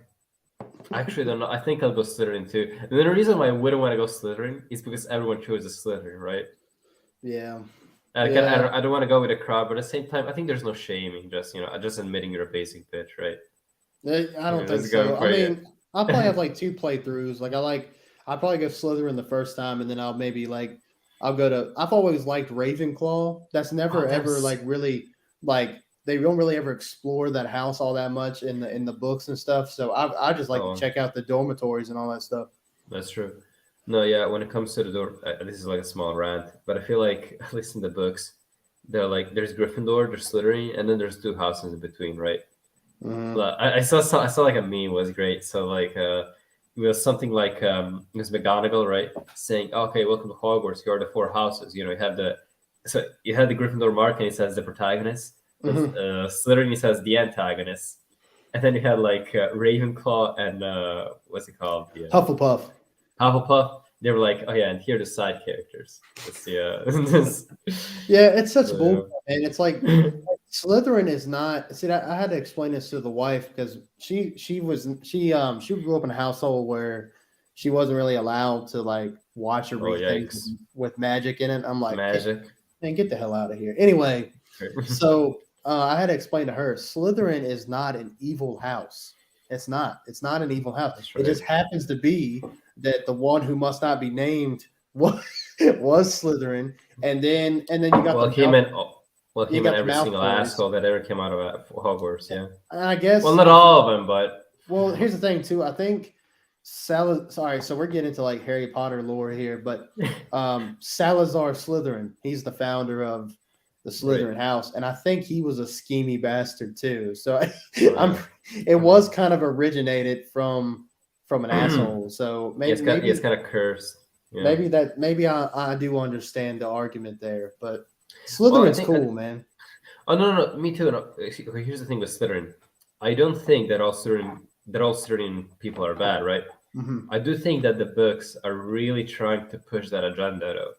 I actually don't know. I think I'll go Slytherin too. And the reason why I wouldn't want to go Slytherin is because everyone chose a Slytherin, right? Yeah. I don't want to go with a crowd, but at the same time, I think there's no shame in just admitting you're a basic bitch, right? I don't think so. I mean, I'll probably have like 2 playthroughs. I'll probably go Slytherin the first time, and then I'll maybe I've always liked Ravenclaw. That's never ever really they don't really ever explore that house all that much in the books and stuff. So I just like to check out the dormitories and all that stuff. That's true. No, yeah. When it comes to the door, this is like a small rant, but I feel like at least in the books, they're like there's Gryffindor, there's Slytherin, and then there's two houses in between, right? Mhm. I saw like a meme was great. So like it was something like it was McGonagall, right, saying, "Okay, welcome to Hogwarts. Here are the four houses. You had the Gryffindor mark, and it says the protagonist. Mhm. Slytherin, it says the antagonist, and then you had like Ravenclaw and what's it called? The Hufflepuff. Hufflepuff. They were like, oh yeah, and here are the side characters. Let's see. Yeah, it's such So, bull, and it's like Slytherin is not. See, I had to explain this to the wife because she grew up in a household where she wasn't really allowed to like watch or read things yikes. with magic in it. I'm like, Magic. man, get the hell out of here. Anyway, so I had to explain to her, Slytherin is not an evil house. It's not. It's not an evil house. That's It just right. happens to be that the one who must not be named was Slytherin, and then you got Well, the him and well, you him and got the every single Malfoys. asshole that ever came out of Hogwarts. Yeah. I guess. Well, not all of them, but Well, here's the thing too. I think Sorry, so we're getting into like Harry Potter lore here, but Salazar Slytherin, he's the founder of the Slytherin house, and I think he was a schemy bastard too. So it was kind of originated from an asshole. So maybe it's kind of cursed. Yeah. Maybe I do understand the argument there, but Slytherin's cool, man. Oh no, me too. No. Here's the thing with Slytherin. I don't think that all Slytherin people are bad, right? Mm-hmm. I do think that the books are really trying to push that agenda, though.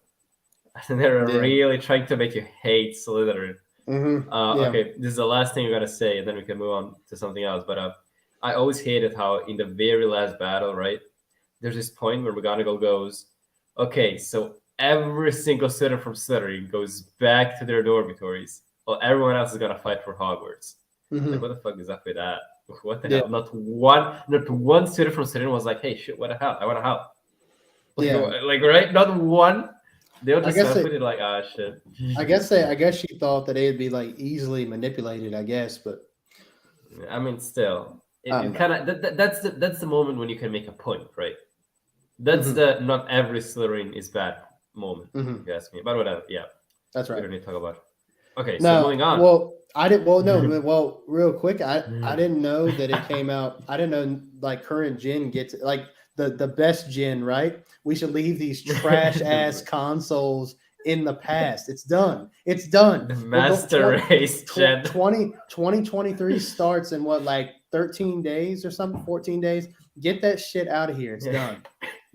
And they're really trying to make you hate Slytherin. Mm-hmm. Okay, this is the last thing I'm gonna say, and then we can move on to something else. But I always hated how in the very last battle, right? There's this point where McGonagall goes, "Okay, so every single student from Slytherin goes back to their dormitories. Well, everyone else is gonna fight for Hogwarts." Mm-hmm. Like, what the fuck is up with that? What the hell? Not one student from Slytherin was like, "Hey, shit, what the hell? I want to help." Like right? Not one. They'll just put it like, ah, shit. I guess she thought that it'd be like easily manipulated. I guess, but I mean, still, it kind of that's the moment when you can make a point, right? That's the not every Slytherin is bad moment. If you ask me, but whatever. Yeah, that's right. We don't need to talk about it. Okay, so moving on. Well, I didn't. Well, no. Well, real quick, I didn't know that it came out. I didn't know like current gen gets like the best gen, right? We should leave these trash ass consoles in the past. It's done. It's done. The master race gen 2023 starts in what, like 13 days or something, 14 days. Get that shit out of here. It's done.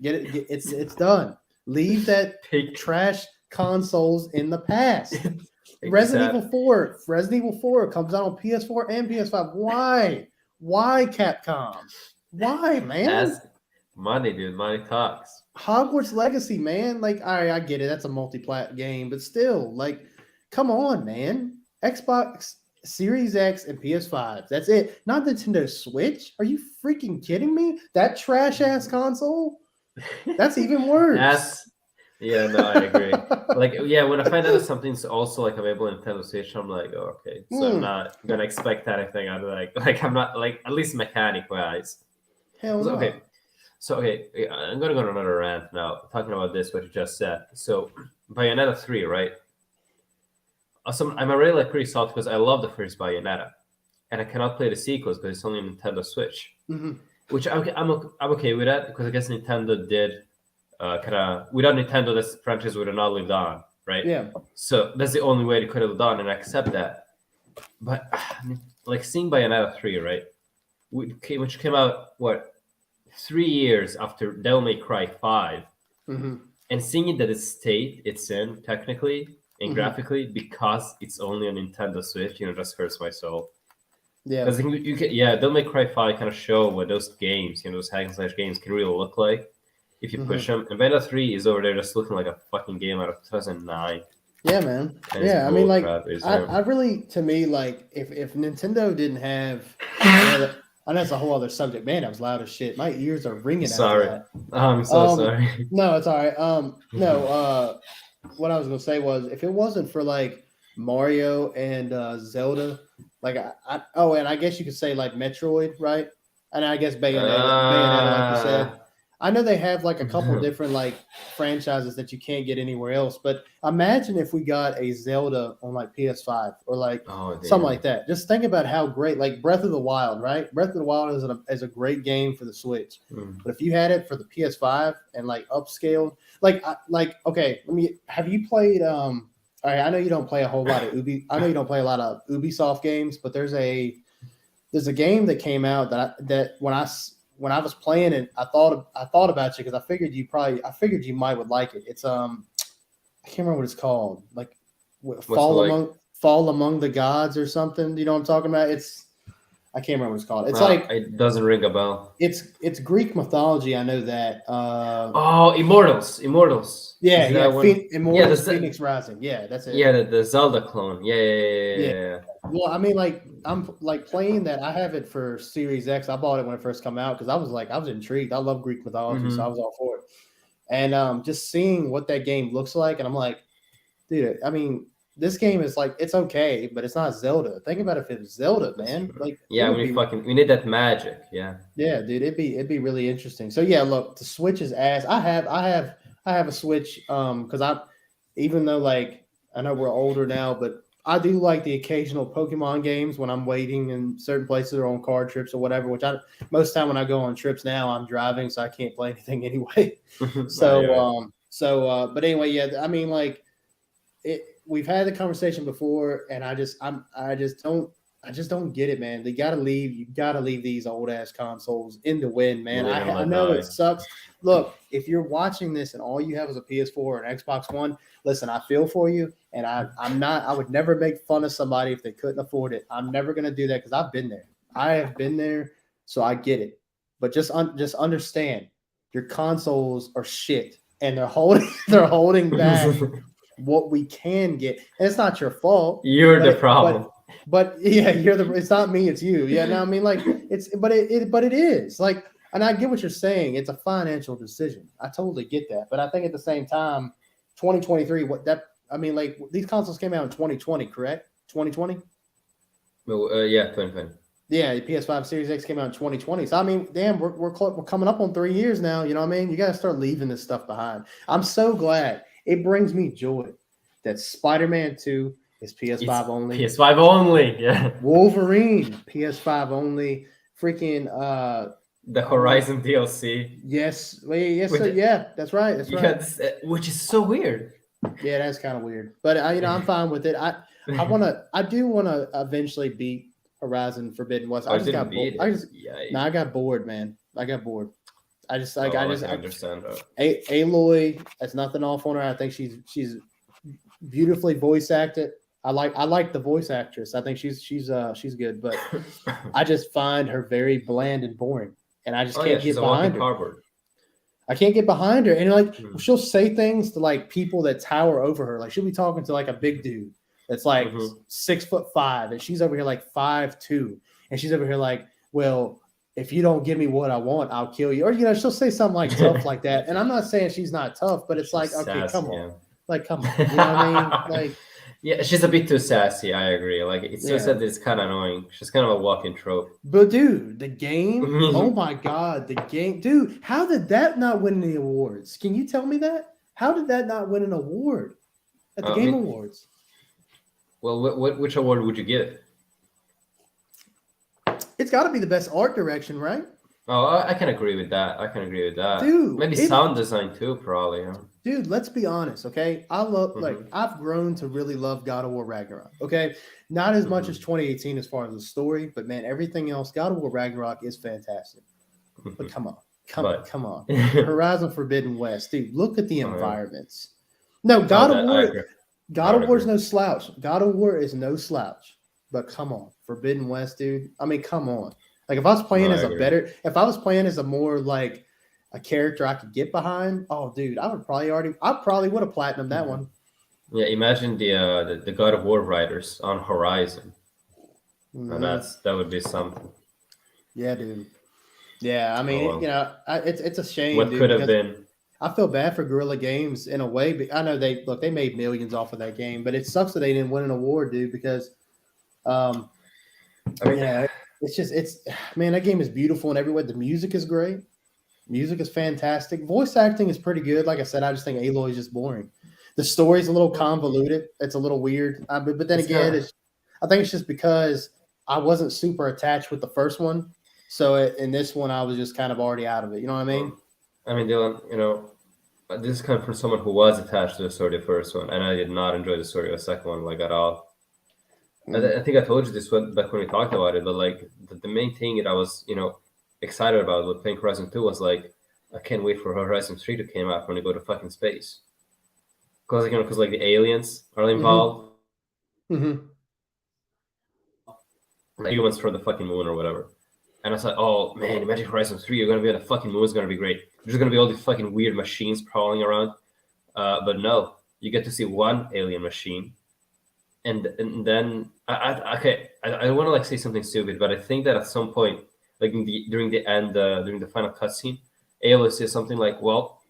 Get it. It's done. Leave that trash consoles in the past. Resident Evil 4 comes out on PS4 and PS5. Why Capcom? Why, man? Money, dude. Money talks. Hogwarts Legacy, man. Like, all right, I get it. That's a multi-plat game, but still, like, come on, man. Xbox Series X and PS5. That's it. Not Nintendo Switch. Are you freaking kidding me? That trash ass console? That's even worse. Yeah, no, I agree. Like, yeah, when I find out that something's also like available on Nintendo Switch, I'm like, oh, okay. So I'm not gonna expect anything. I'm like I'm not like, at least mechanic wise. Hell no. Okay. So I'm gonna go on another rant now, talking about this, what you just said. So Bayonetta 3, right? I'm already like pretty salty because I love the first Bayonetta, and I cannot play the sequels because it's only on Nintendo Switch. Mm-hmm. Which I'm okay with that, because I guess Nintendo did kind of, without Nintendo, this franchise would have not lived on, right? Yeah. So that's the only way they could have lived on, and I accept that. But like seeing Bayonetta 3, right, which came out 3 years after Devil May Cry 5, and seeing it that it's in technically and graphically, because it's only on Nintendo Switch, just hurts my soul. Yeah, because Devil May Cry 5 kind of show what those games, those hack and slash games can really look like if you push them. And Bayonetta 3 is over there just looking like a fucking game out of 2009. Yeah, man. Yeah, I mean, like, I really, to me, like, if Nintendo didn't have, I know it's a whole other subject. Man, that was loud as shit. My ears are ringing. Sorry. I'm so sorry. No, it's all right. What I was gonna say was, if it wasn't for like Mario and Zelda, like and I guess you could say like Metroid, right? And I guess Bayonetta, like you said. I know they have like a couple different like franchises that you can't get anywhere else, but imagine if we got a Zelda on like PS5 or like something like that. Just think about how great, like Breath of the Wild, right? Breath of the Wild is a great game for the Switch, but if you had it for the PS5 and like upscaled, okay, have you played? All right, I know you don't play a whole lot of I know you don't play a lot of Ubisoft games, but there's a game that came out that when I was playing it, I thought about you because I figured you might would like it. It's I can't remember what it's called, like Fall Among the Gods or something. You know what I'm talking about? I can't remember what it's called. It's it doesn't ring a bell. It's Greek mythology. I know that. Immortals. Yeah, Immortals, Phoenix Rising. Yeah, that's it. Yeah, the Zelda clone. Yeah. Well, I mean, like I'm like playing that. I have it for Series X. I bought it when it first came out because I was intrigued. I love Greek mythology, so I was all for it. And just seeing what that game looks like, and I'm like, dude, I mean, this game is like it's okay, but it's not Zelda. Think about if it was Zelda, man. Like, we need that magic. Yeah, dude, it'd be really interesting. So yeah, look, the Switch is ass. I have a Switch because even though like I know we're older now, but I do like the occasional Pokemon games when I'm waiting in certain places or on car trips or whatever, which most of the time when I go on trips now, I'm driving, so I can't play anything anyway. But anyway, yeah, I mean, like we've had the conversation before and I just don't get it, man. You gotta leave these old ass consoles in the wind, man. I know it sucks. Look, if you're watching this and all you have is a PS4 or an Xbox One, listen, I feel for you, and I would never make fun of somebody if they couldn't afford it. I'm never gonna do that because I've been there. I have been there, so I get it. But just understand, your consoles are shit, and they're holding back what we can get, and it's not your fault. You're the problem. But yeah, it's not me, it's you. Yeah, no, I mean, like but it is like. And I get what you're saying. It's a financial decision. I totally get that. But I think at the same time, 2023, these consoles came out in 2020, correct? 2020? Yeah, 2020. Yeah, the PS5 Series X came out in 2020. So, I mean, damn, we're coming up on 3 years now. You know what I mean? You got to start leaving this stuff behind. I'm so glad. It brings me joy that Spider-Man 2 is PS5 only. PS5 only, yeah. Wolverine, PS5 only. Freaking... the Horizon DLC. Yes. Yeah, that's right. That's right. Which is so weird. Yeah, that's kind of weird. But I'm fine with it. I do want to eventually beat Horizon Forbidden West. I got bored. I got bored, man. I got bored. I understand that. Aloy, that's nothing off on her. I think she's beautifully voice acted. I like the voice actress. I think she's good, but I just find her very bland and boring. And I just can't get behind her. I can't get behind her. And she'll say things to like people that tower over her. Like she'll be talking to like a big dude that's like 6'5", and she's over here like 5'2", and she's over here like, well, if you don't give me what I want, I'll kill you. Or she'll say something like tough like that. And I'm not saying she's not tough, but it's she's like, okay, sassy, come on. Yeah. Like, come on. You know what I mean? Like, yeah, she's a bit too sassy. I agree. Like, it's just that it's kind of annoying. She's kind of a walking trope. But dude, the game. Oh my god, the game, dude. How did that not win any awards? Can you tell me that? How did that not win an award at the Game Awards? Well, which award would you give it? It's got to be the best art direction, right? Oh, I can agree with that. Dude. Maybe sound design too, probably. Yeah. Dude, let's be honest, okay? I love I've grown to really love God of War Ragnarok. Okay, not as much as 2018 as far as the story, but man, everything else, God of War Ragnarok is fantastic. But come on, Horizon Forbidden West, dude. Look at the environments. No, God of War is no slouch. God of War is no slouch. But come on, Forbidden West, dude. I mean, come on. Like if I was playing as a more like a character I could get behind, oh dude, I probably would have platinumed that one. Yeah, imagine the God of War writers on Horizon. And that would be something. Yeah, dude. Yeah, I mean, it's a shame. What could have been? I feel bad for Guerrilla Games in a way, but I know they made millions off of that game, but it sucks that they didn't win an award, dude, because it's that game is beautiful in every way. The music is great. Music is fantastic. Voice acting is pretty good. Like I said, I just think Aloy is just boring. The story's a little convoluted. It's a little weird. But then again, I think it's just because I wasn't super attached with the first one. So in this one, I was just kind of already out of it. You know what I mean? I mean, Dylan, this is kind of from someone who was attached to the story of the first one, and I did not enjoy the story of the second one, like, at all. I think I told you this back when we talked about it, but like the main thing that I was, excited about with playing Horizon 2 was like, I can't wait for Horizon 3 to come out when they go to fucking space. Because like the aliens are involved. Mm-hmm. Like humans from the fucking moon or whatever. And I was like, oh man, Magic Horizon 3, you're gonna be on the fucking moon, it's gonna be great. There's gonna be all these fucking weird machines prowling around. But no, you get to see one alien machine. And then I don't want to like say something stupid, but I think that at some point, like during the final cutscene, Aloy says something like, "Well,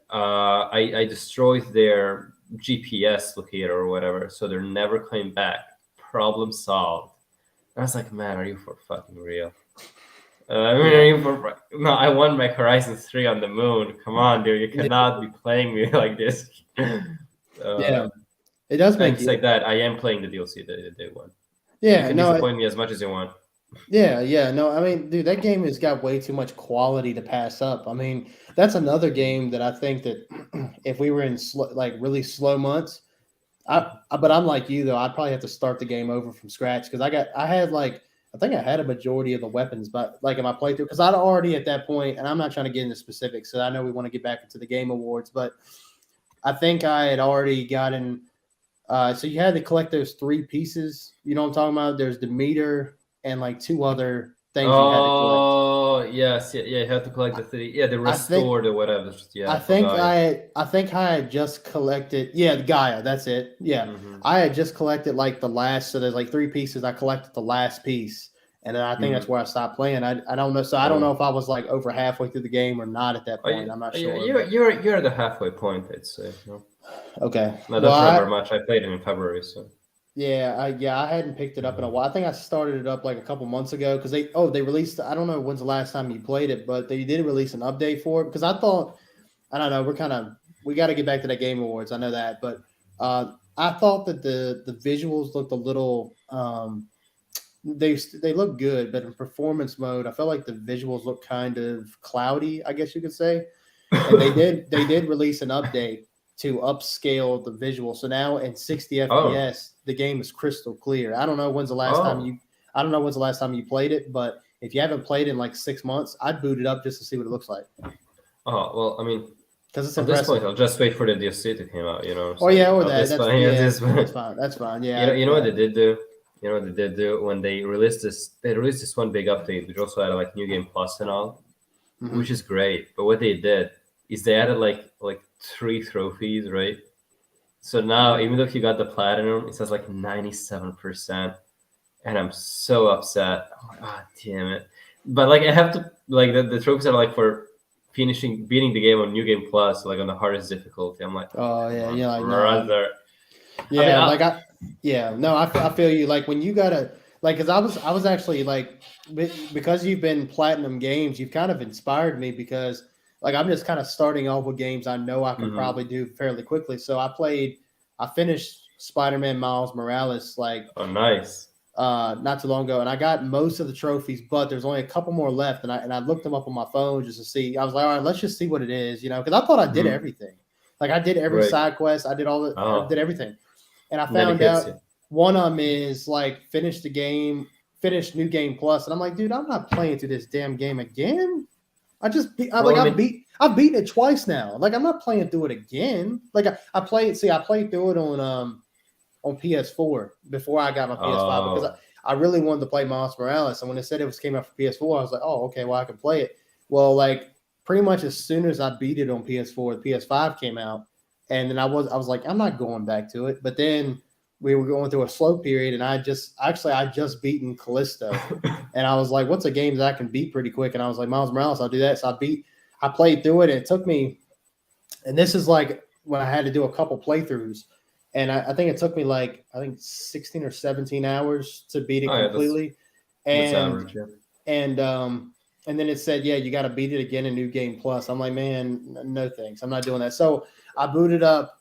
I destroyed their GPS locator or whatever, so they're never coming back. Problem solved." And I was like, "Man, are you for fucking real?" No, I won my Horizon 3 on the moon. Come on, dude, you cannot be playing me like this. Yeah. It does make things like that. I am playing the DLC that they won. Yeah, you can disappoint me as much as you want. Yeah. No, I mean, dude, that game has got way too much quality to pass up. I mean, that's another game that I think that if we were in really slow months, but I'm like you though. I'd probably have to start the game over from scratch because I think I had a majority of the weapons, but like in my playthrough, because I'd already at that point, and I'm not trying to get into specifics, so I know we want to get back into the Game Awards, but I think I had already gotten. So you had to collect those 3 pieces. You know what I'm talking about? There's the meter and like 2 other things you had to collect. Oh yes, yeah, you have to collect the 3. Yeah, the restored or whatever. Yeah, I think I had just collected. Yeah, Gaia. That's it. Yeah, I had just collected like the last. So there's like 3 pieces. I collected the last piece, and then I think that's where I stopped playing. I don't know. So I don't know if I was like over halfway through the game or not at that point. I'm not sure. You're at the halfway point, I'd say. Okay. I don't remember much. I played it in February, so. Yeah, I hadn't picked it up in a while. I think I started it up like a couple months ago because they released. I don't know when's the last time you played it, but they did release an update for it because I thought, I don't know, we got to get back to that Game Awards. I know that, but I thought that the visuals looked a little. They look good, but in performance mode, I felt like the visuals look kind of cloudy, I guess you could say. And they did release an update to upscale the visual. So now in 60 FPS, the game is crystal clear. I don't know when's the last time you played it, but if you haven't played it in like 6 months, I'd boot it up just to see what it looks like. Oh, well, I mean, because it's at this point, I'll just wait for the DLC to come out, Oh yeah, or that. That's fine. Yeah. You know what they did do? You know what they did do when they released this? They released this one big update, which also had like New Game Plus and all, which is great. But what they did is they added like 3 trophies, right? So now, even though you got the platinum, it says like 97%, and I'm so upset. Oh, damn it! But like, I have to like the trophies are like for beating the game on New Game Plus, like on the hardest difficulty. I'm like, oh yeah, like brother. Yeah, I feel you. Like when you gotta because I was actually like because you've been platinum games, you've kind of inspired me because. Like I'm just kind of starting off with games I know I can probably do fairly quickly. So I finished Spider-Man Miles Morales nice. Not too long ago, and I got most of the trophies, but there's only a couple more left, and I looked them up on my phone just to see. I was like, all right, let's just see what it is, because I thought I did everything. Like I did every side quest, I did I did everything, and I found out one of them is like finish New Game Plus, and I'm like, dude, I'm not playing through this damn game again. I've beaten it twice now. Like I'm not playing through it again. Like I played through it on PS4 before I got my PS5 because I really wanted to play Miles Morales. And when they said it came out for PS4, I was like, oh, okay, well I can play it. Well, like pretty much as soon as I beat it on PS4, the PS5 came out, and then I was like, I'm not going back to it. But then we were going through a slow period, and I just beaten Callisto, and I was like, what's a game that I can beat pretty quick? And I was like, Miles Morales, I'll do that. So I played through it, and it took me, and this is like when I had to do a couple playthroughs, and I think it took me 16 or 17 hours to beat it completely. That's average, yeah. And and then it said, yeah, you got to beat it again in New Game Plus. I'm like, man, no thanks. I'm not doing that. So I booted up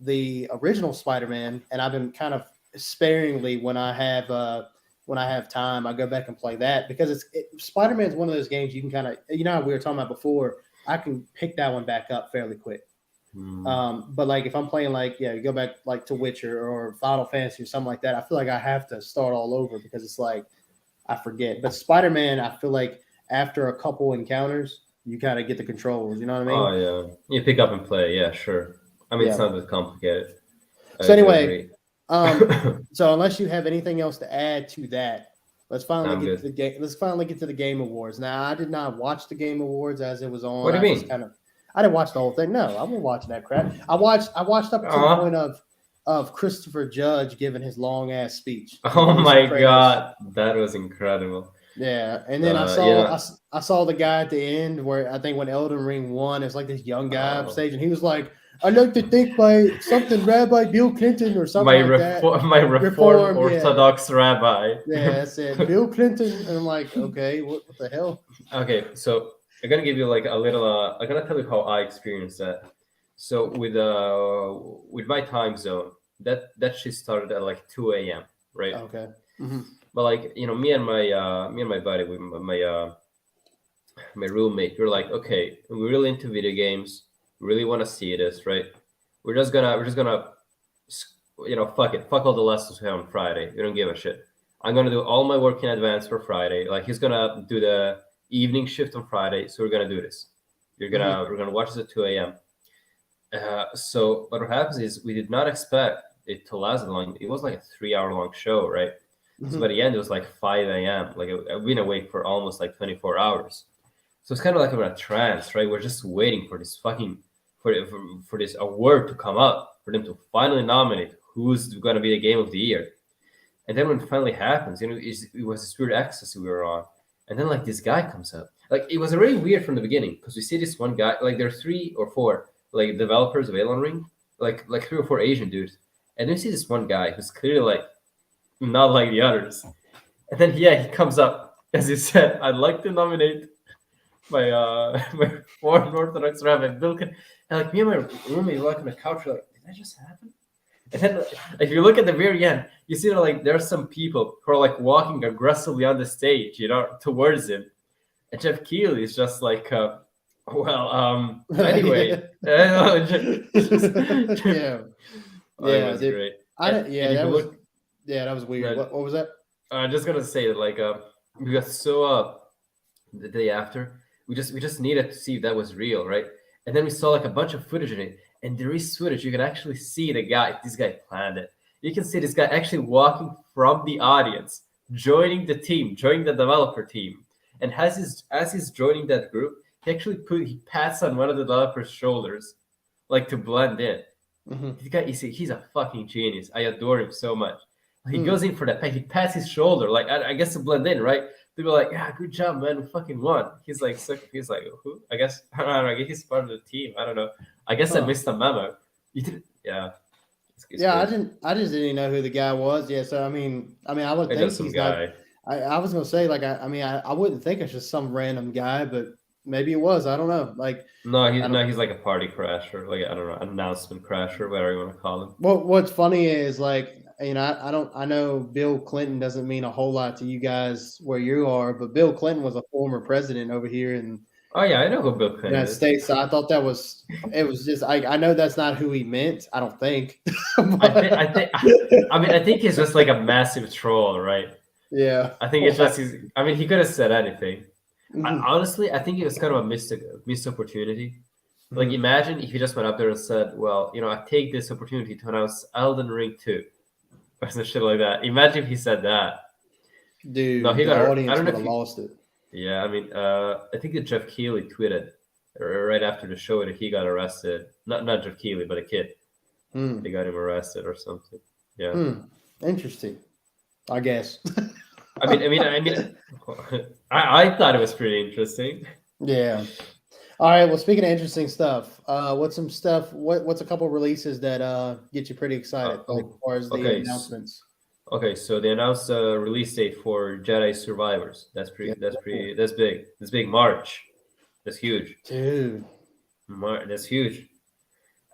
the original Spider-Man, and I've been kind of sparingly when I have time, I go back and play that because Spider-Man is one of those games you can kind of, how we were talking about before, I can pick that one back up fairly quick. But like if I'm playing you go back like to Witcher or Final Fantasy or something like that, I feel like I have to start all over because it's like I forget. But Spider-Man, I feel like after a couple encounters, you kind of get the controls. You know what I mean? Oh yeah, you pick up and play. Yeah, sure. I mean, it's not that complicated. So anyway, so unless you have anything else to add to that, let's finally get to the game. Let's finally get to the Game Awards. Now, I did not watch the Game Awards as it was on. What do you mean? I didn't watch the whole thing. No, I wasn't watching that crap. I watched up to the point of Christopher Judge giving his long ass speech. Oh my god, that was incredible. Yeah, and then I saw the guy at the end where I think when Elden Ring won, it's like this young guy on stage, and he was like, "I like to think by something Rabbi Bill Clinton or something that." My Reformed Orthodox rabbi. Yeah, that's it. Bill Clinton, and I'm like, okay, what the hell? Okay, so I'm gonna give you like a little. I'm gonna tell you how I experienced that. So with my time zone, that shit started at like 2 a.m. right? Okay. Mm-hmm. But like me and my buddy, with my roommate, we're like, okay, we're really into video games. We really want to see this, right? We're just gonna fuck all the lessons we have on Friday. We don't give a shit. I'm gonna do all my work in advance for Friday. Like he's gonna do the evening shift on Friday, so we're gonna do this. We're gonna watch this at 2 a.m. So what happens is we did not expect it to last long. It was like a 3-hour long show, right? So by the end, it was like 5 a.m. Like I've been awake for almost like 24 hours. So it's kind of like I'm in a trance, right? We're just waiting for this for this award to come up, for them to finally nominate who's going to be the game of the year. And then when it finally happens, it was this weird ecstasy we were on. And then like this guy comes up. Like it was already weird from the beginning because we see this one guy, like there are 3 or 4 like developers of Elden Ring, like 3 or 4 Asian dudes. And then we see this one guy who's clearly like not like the others. And then he comes up, as you said, I'd like to nominate my foreign Orthodox rabbi Bill Clinton. And like me and my roommate were like on the couch, we're like, did that just happen? And then if you look at the very end, you see that like there are some people who are like walking aggressively on the stage, towards him. And Jeff Keighley is just like anyway. Yeah. It was great. That was weird. What was that? I'm just gonna say that like we got so the day after we just needed to see if that was real, right? And then we saw like a bunch of footage in it, and there is footage. You can actually see this guy planned it. You can see this guy actually walking from the audience, joining the team, joining the developer team, and as he's joining that group, he pats on one of the developers' shoulders, like to blend in. This guy, he's a fucking genius. I adore him so much. He goes in for that pat. He pats his shoulder, like I guess to blend in, right? They were like, "Yeah, good job, man. We fucking won." He's like, "Who?" I guess I don't know. I guess he's part of the team. I don't know. I guess I missed the memo. You did, yeah. I just didn't know who the guy was. Yeah, so I mean, I would think he's guy. I was gonna say like I wouldn't think it's just some random guy, but maybe it was. I don't know. Like he's like a party crasher, like I don't know, announcement crasher, whatever you want to call him. Well, what's funny is like I know Bill Clinton doesn't mean a whole lot to you guys where you are, but Bill Clinton was a former president over here in oh yeah, I know who Bill Clinton United States. So I thought it was just I know that's not who he meant. I don't think. I think he's just like a massive troll, right? Yeah. I think it's just he could have said anything. Honestly, I think it was kind of a missed opportunity. Like imagine if he just went up there and said, well, I take this opportunity to announce Elden Ring 2. Or some shit like that. Imagine if he said that. Dude, no, the audience would have lost it. Yeah, I think that Jeff Keighley tweeted right after the show that he got arrested. Not Jeff Keighley, but a kid. They got him arrested or something. Yeah. Interesting. I guess. I thought it was pretty interesting. Yeah. All right. Well, speaking of interesting stuff, what's some stuff? What's a couple releases that get you pretty excited as far as the announcements? Okay, so they announced a release date for Jedi Survivors. That's Yeah. pretty. That's big. That's big. March. That's huge. Dude. That's huge.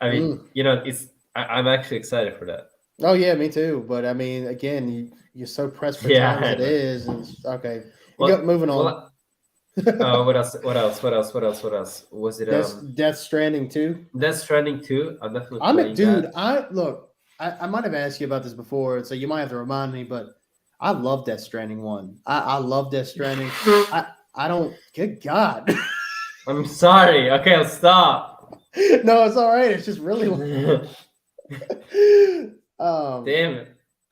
I mean, Mm. I'm actually excited for that. Oh yeah, me too. But I mean, again, you're so pressed for Yeah, time as I it know. is. And okay, you go Well, moving on. well. What else? What else? What else? What else? What else? Was it Death Stranding too. Death Stranding 2? I'm definitely I'm a playing dude. that. I look. I might have asked you about this before, so you might have to remind me. But I love Death Stranding 1. I love Death Stranding. I don't. Good God. I'm sorry. Okay, I'll stop. No, it's all right. It's just really. Damn it.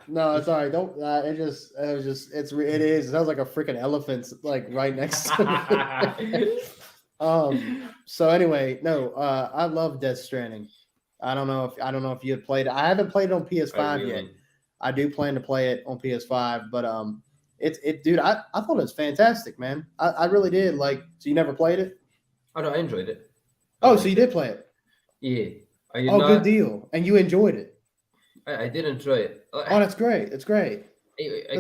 No, it's all right. Don't. It was just. It is. It sounds like a freaking elephant, like right next to me. So anyway, no. I love Death Stranding. I don't know if you had played it. I haven't played it on PS5 yet. I do plan to play it on PS5, but dude, I thought it was fantastic, man. I really did. Like, so you never played it? Oh no, I enjoyed it. Oh, so you did play it? Yeah, I did Oh, not. good deal. And you enjoyed it? I did enjoy it. Oh, that's great. It's great. I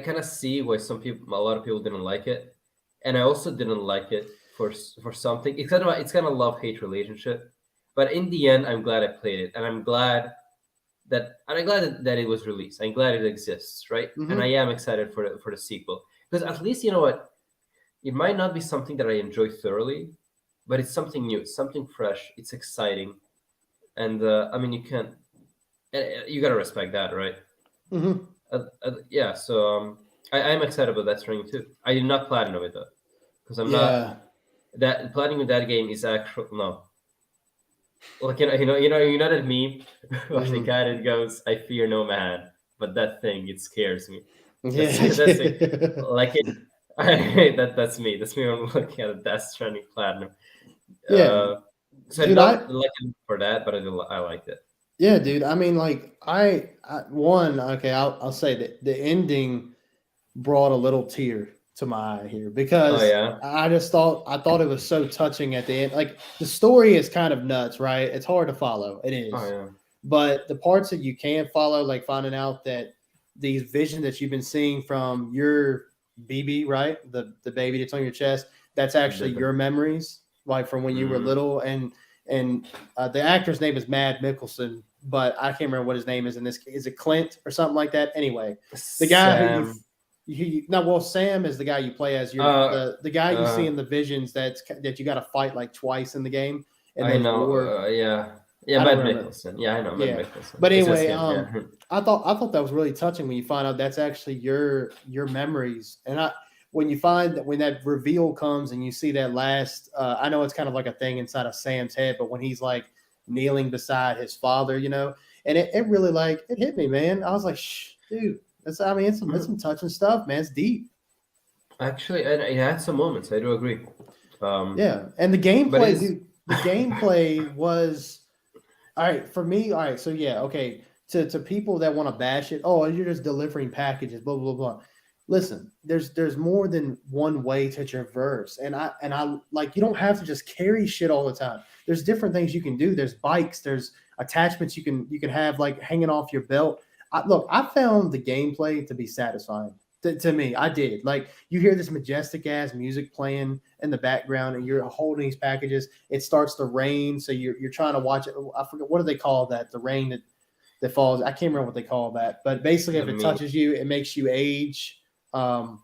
kind of see why a lot of people didn't like it, and I also didn't like it for something. It's kind of love-hate relationship, but in the end, I'm glad I played it, and I'm glad that it was released. I'm glad it exists, right? Mhm. And I am excited for the sequel, because at least, you know what, it might not be something that I enjoy thoroughly, but it's something new, it's something fresh, it's exciting, and I mean, you gotta respect that, right? Mm-hmm. Yeah, so I'm excited about that string too. I did not platinum it though, because I'm not Yeah. that platinum with that game is actual no. Like that meme where the guy that goes, "I fear no man, but that thing it scares me." That's Yeah. that's it. Like that's me. That's me when I'm looking at a Death Stranding platinum. Yeah. So I Dude, not like it for that, but I liked it. yeah, dude. I mean, like, okay, I'll say that the ending brought a little tear to my eye here Oh because yeah, I thought it was so touching at the end. Like, the story is kind of nuts, right? It's hard to follow. It oh is. yeah. But the parts that you can follow, like finding out that these visions that you've been seeing from your BB, right? The baby that's on your chest, that's actually your memories, like from when you were little. And the actor's name is Mad Mickelson, but I can't remember what his name is in this. Is it Clint or something like that? Anyway, the guy Sam. Sam is the guy you play as. The guy you see in the visions that you got to fight like twice in the game. And I know. Yeah. Yeah, Matt Mickelson. Yeah, I know Matt Mickelson. But anyway, I thought that was really touching when you find out that's actually your memories. And when you find that when that reveal comes and you see that last, I know it's kind of like a thing inside of Sam's head, but when he's like kneeling beside his father, and it really like it hit me, man. I was like, shh, dude, it's some touching stuff, man. It's deep. Actually, it had some moments. I do agree. Yeah, and the gameplay, dude. The gameplay was. All right, for me, all right, so yeah, okay. To people that want to bash it, oh, you're just delivering packages, blah blah blah. Listen, there's more than one way to traverse, and I like you don't have to just carry shit all the time. There's different things you can do. There's bikes, there's attachments you can have like hanging off your belt. I found the gameplay to be satisfying. To me, I did. Like you hear this majestic ass music playing in the background, and you're holding these packages. It starts to rain, so you're trying to watch it. I forget what do they call that? The rain that falls. I can't remember what they call that, but basically, if it touches you, it makes you age. Time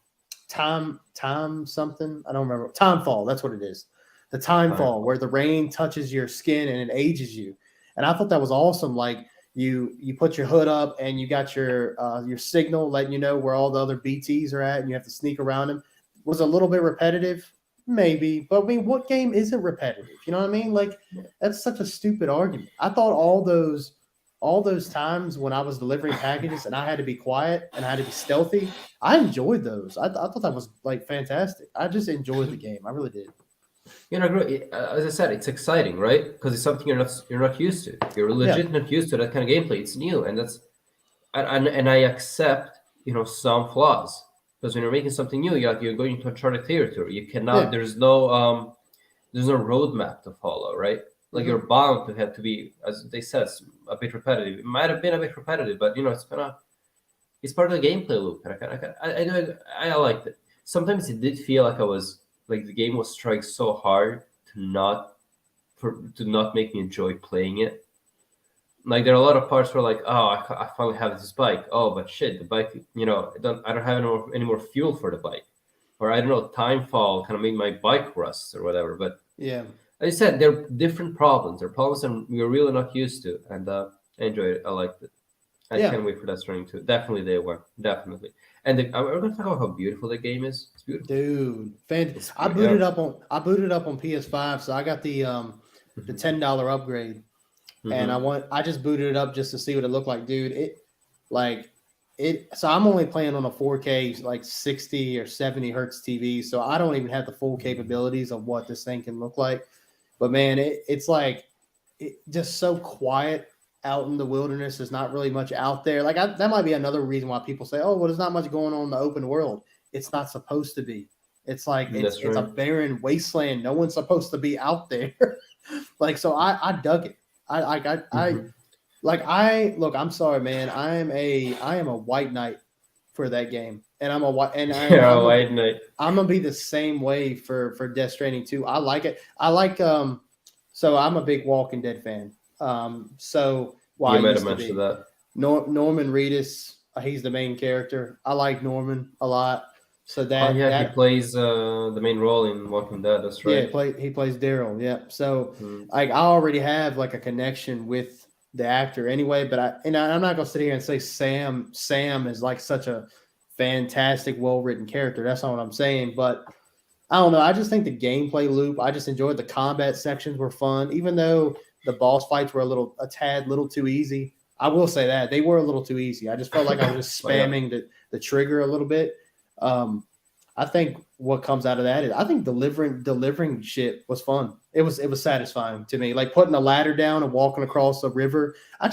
something. I don't remember. Time fall. That's what it is. The time fall, where the rain touches your skin and it ages you. And I thought that was awesome. Like. You put your hood up and you got your signal letting you know where all the other BTs are at, and you have to sneak around them. Was a little bit repetitive, maybe, but I mean, what game isn't repetitive? You know what I mean? Like that's such a stupid argument. I thought all those times when I was delivering packages and I had to be quiet and I had to be stealthy, I enjoyed those. I thought that was like fantastic. I just enjoyed the game. I really did. As I said, it's exciting, right? Because it's something you're not used to. You're legit not used to that kind of gameplay. It's new, and and I accept some flaws, because when you're making something new, you're going into uncharted territory. You cannot. There's no roadmap to follow, right? Like you're bound to have to be, as they said, a bit repetitive. It might have been a bit repetitive, but it's part of the gameplay loop, and I liked it. Sometimes it did feel like I was like the game was trying so hard to not make me enjoy playing it. Like there are a lot of parts where like, oh, I finally have this bike. Oh, but shit, the bike, I don't have any more fuel for the bike, or I don't know, time fall kind of made my bike rust or whatever. But Yeah. as I said, they're different problems. They're problems that we're really not used to, and I enjoyed it. I liked it. I can't wait for Death Stranding 2. Definitely day one. Definitely. And we're gonna talk about how beautiful the game is. It's beautiful, dude. I booted up on PS5, so I got the $10 upgrade, and I just booted it up just to see what it looked like, dude. So I'm only playing on a 4K like 60 or 70 hertz TV, so I don't even have the full capabilities of what this thing can look like. But man, it's like just so quiet out in the wilderness. There's not really much out there. Like that might be another reason why people say, "Oh, well, there's not much going on in the open world." It's not supposed to be. It's like it's a barren wasteland. No one's supposed to be out there. Like so, I dug it. I'm sorry, man. I am a white knight for that game, and I'm a white knight. I'm gonna be the same way for Death Stranding 2. I like it. I like So I'm a big Walking Dead fan. So you might have mentioned that. Norman Reedus, he's the main character. I like Norman a lot. So he plays the main role in Walking Dead. That's right. Yeah, he plays Daryl. Yeah. So like I already have like a connection with the actor anyway. But I'm not gonna sit here and say Sam is like such a fantastic, well-written character. That's not what I'm saying. But I don't know. I just think the gameplay loop. I just enjoyed the combat sections were fun, even though the boss fights were a tad too easy. I will say that they were a little too easy. I just felt like I was just spamming the trigger a little bit. I think what comes out of that is I think delivering shit was fun. It was satisfying to me. Like putting a ladder down and walking across a river. I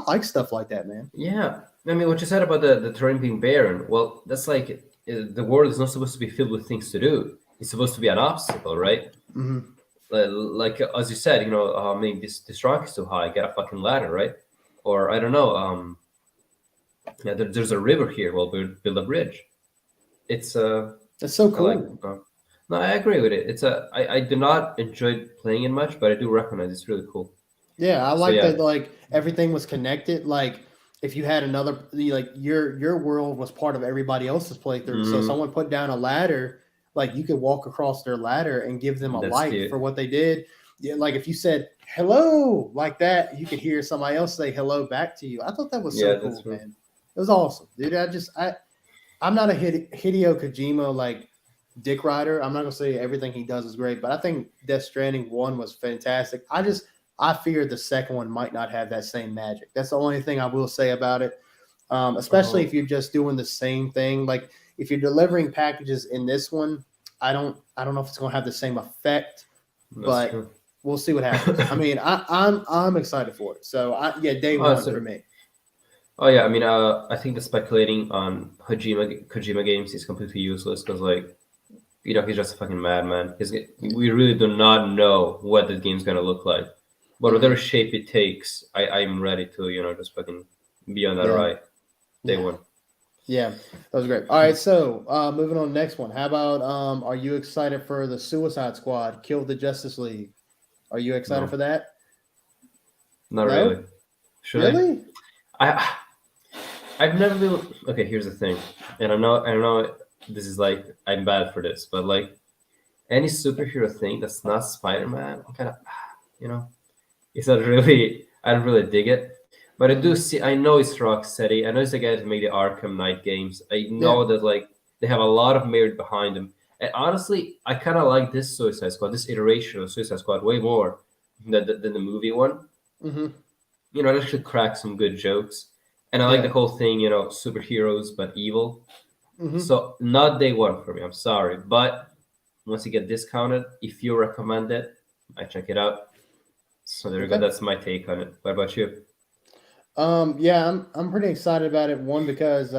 like stuff like that, man. Yeah. I mean, what you said about the terrain being barren, well, that's like the world is not supposed to be filled with things to do. It's supposed to be an obstacle, right? Mm-hmm. Like as you said, this rock is too high. Get a fucking ladder, right? Or I don't know. There's a river here. Well, build a bridge. It's that's so cool. No, I agree with it. I do not enjoy playing it much, but I do recognize it's really cool. Yeah, I like that. Like everything was connected. Like if you had another, like your world was part of everybody else's playthrough. So someone put down a ladder. Like you could walk across their ladder and give them a light for what they did. Yeah, like if you said hello like that, you could hear somebody else say hello back to you. I thought that was so cool, man. It was awesome, dude. I'm not a Hideo Kojima like dick rider. I'm not gonna say everything he does is great, but I think Death Stranding 1 was fantastic. I fear the second one might not have that same magic. That's the only thing I will say about it. Especially if you're just doing the same thing. Like if you're delivering packages in this one, I don't know if it's gonna have the same effect, but we'll see what happens. I mean, I'm excited for it. So day one for me. Oh yeah, I mean, I think the speculating on Kojima games is completely useless because he's just a fucking madman. We really do not know what the game's gonna look like, but whatever shape it takes, I'm ready to just fucking be on that ride. Day one. Yeah, that was great. All right, so moving on to the next one. How about are you excited for the Suicide Squad, Kill the Justice League? Are you excited for that? Not really. Really? I've never been. Okay, here's the thing, and I know this is like I'm bad for this, but like any superhero thing that's not Spider-Man, I'm kind of, it's not really. I don't really dig it. But I do see. I know it's Rocksteady. I know it's the guys who made the Arkham Knight games. I know that like they have a lot of merit behind them. And honestly, I kind of like this Suicide Squad, this iteration of Suicide Squad, way more than the movie one. Mm-hmm. It actually cracks some good jokes, and I like the whole thing. Superheroes but evil. Mm-hmm. So not day one for me. I'm sorry, but once you get discounted, if you recommend it, I check it out. So there you go. That's my take on it. What about you? I'm pretty excited about it. One, because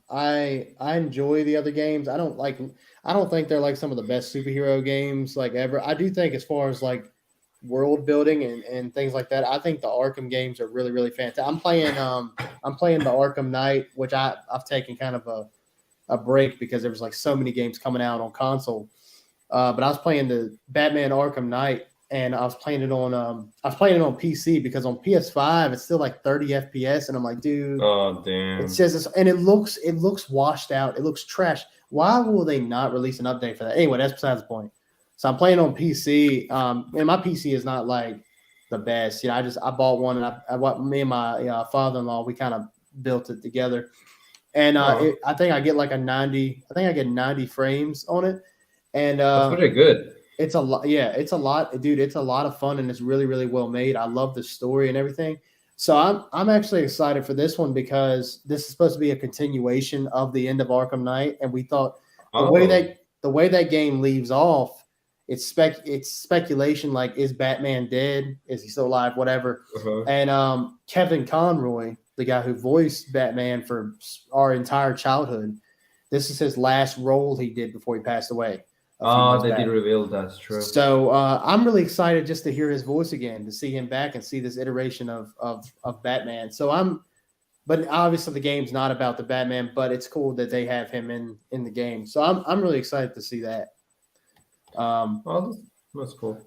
I enjoy the other games. I don't think they're like some of the best superhero games like ever. I do think as far as like world building and things like that. I think the Arkham games are really, really fantastic. I'm playing the Arkham Knight, which I've taken kind of a break because there was like so many games coming out on console. But I was playing the Batman Arkham Knight, and I was playing it on PC because on PS5 it's still like 30 FPS, and I'm like, dude, oh damn, it says this, and it looks washed out, it looks trash. Why will they not release an update for that? Anyway, that's besides the point. So I'm playing on PC, and my PC is not like the best. You know, I bought one, and me and my father-in-law, we kind of built it together, and I think I get like a 90. I think I get 90 frames on it, and that's pretty good. It's a lot. Yeah, it's a lot, dude. It's a lot of fun, and it's really, really well made. I love the story and everything. So I'm actually excited for this one because this is supposed to be a continuation of the end of Arkham Knight, and we thought the way that game leaves off, it's speculation, like, is Batman dead? Is he still alive? Whatever. And Kevin Conroy, the guy who voiced Batman for our entire childhood, this is his last role he did before he passed away. Oh, they did reveal that's true. So I'm really excited just to hear his voice again, to see him back and see this iteration of Batman. So but obviously the game's not about the Batman, but it's cool that they have him in the game. So I'm really excited to see that. Oh, that's cool.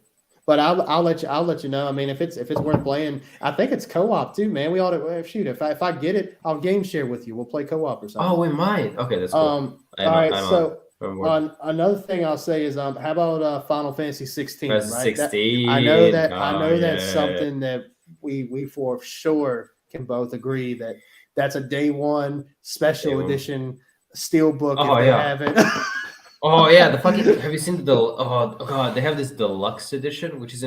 But I'll let you know. I mean, if it's worth playing, I think it's co-op too, man. We ought to shoot. If I get it, I'll game share with you. We'll play co-op or something. Oh, we might. Okay, that's cool. All right, so. Another thing I'll say is, how about Final Fantasy 16? Right? 16. I know that's something that we for sure can both agree that's a day one special edition steelbook. Oh, if they have it. Oh yeah, the fucking. Have you seen oh god, they have this deluxe edition, which is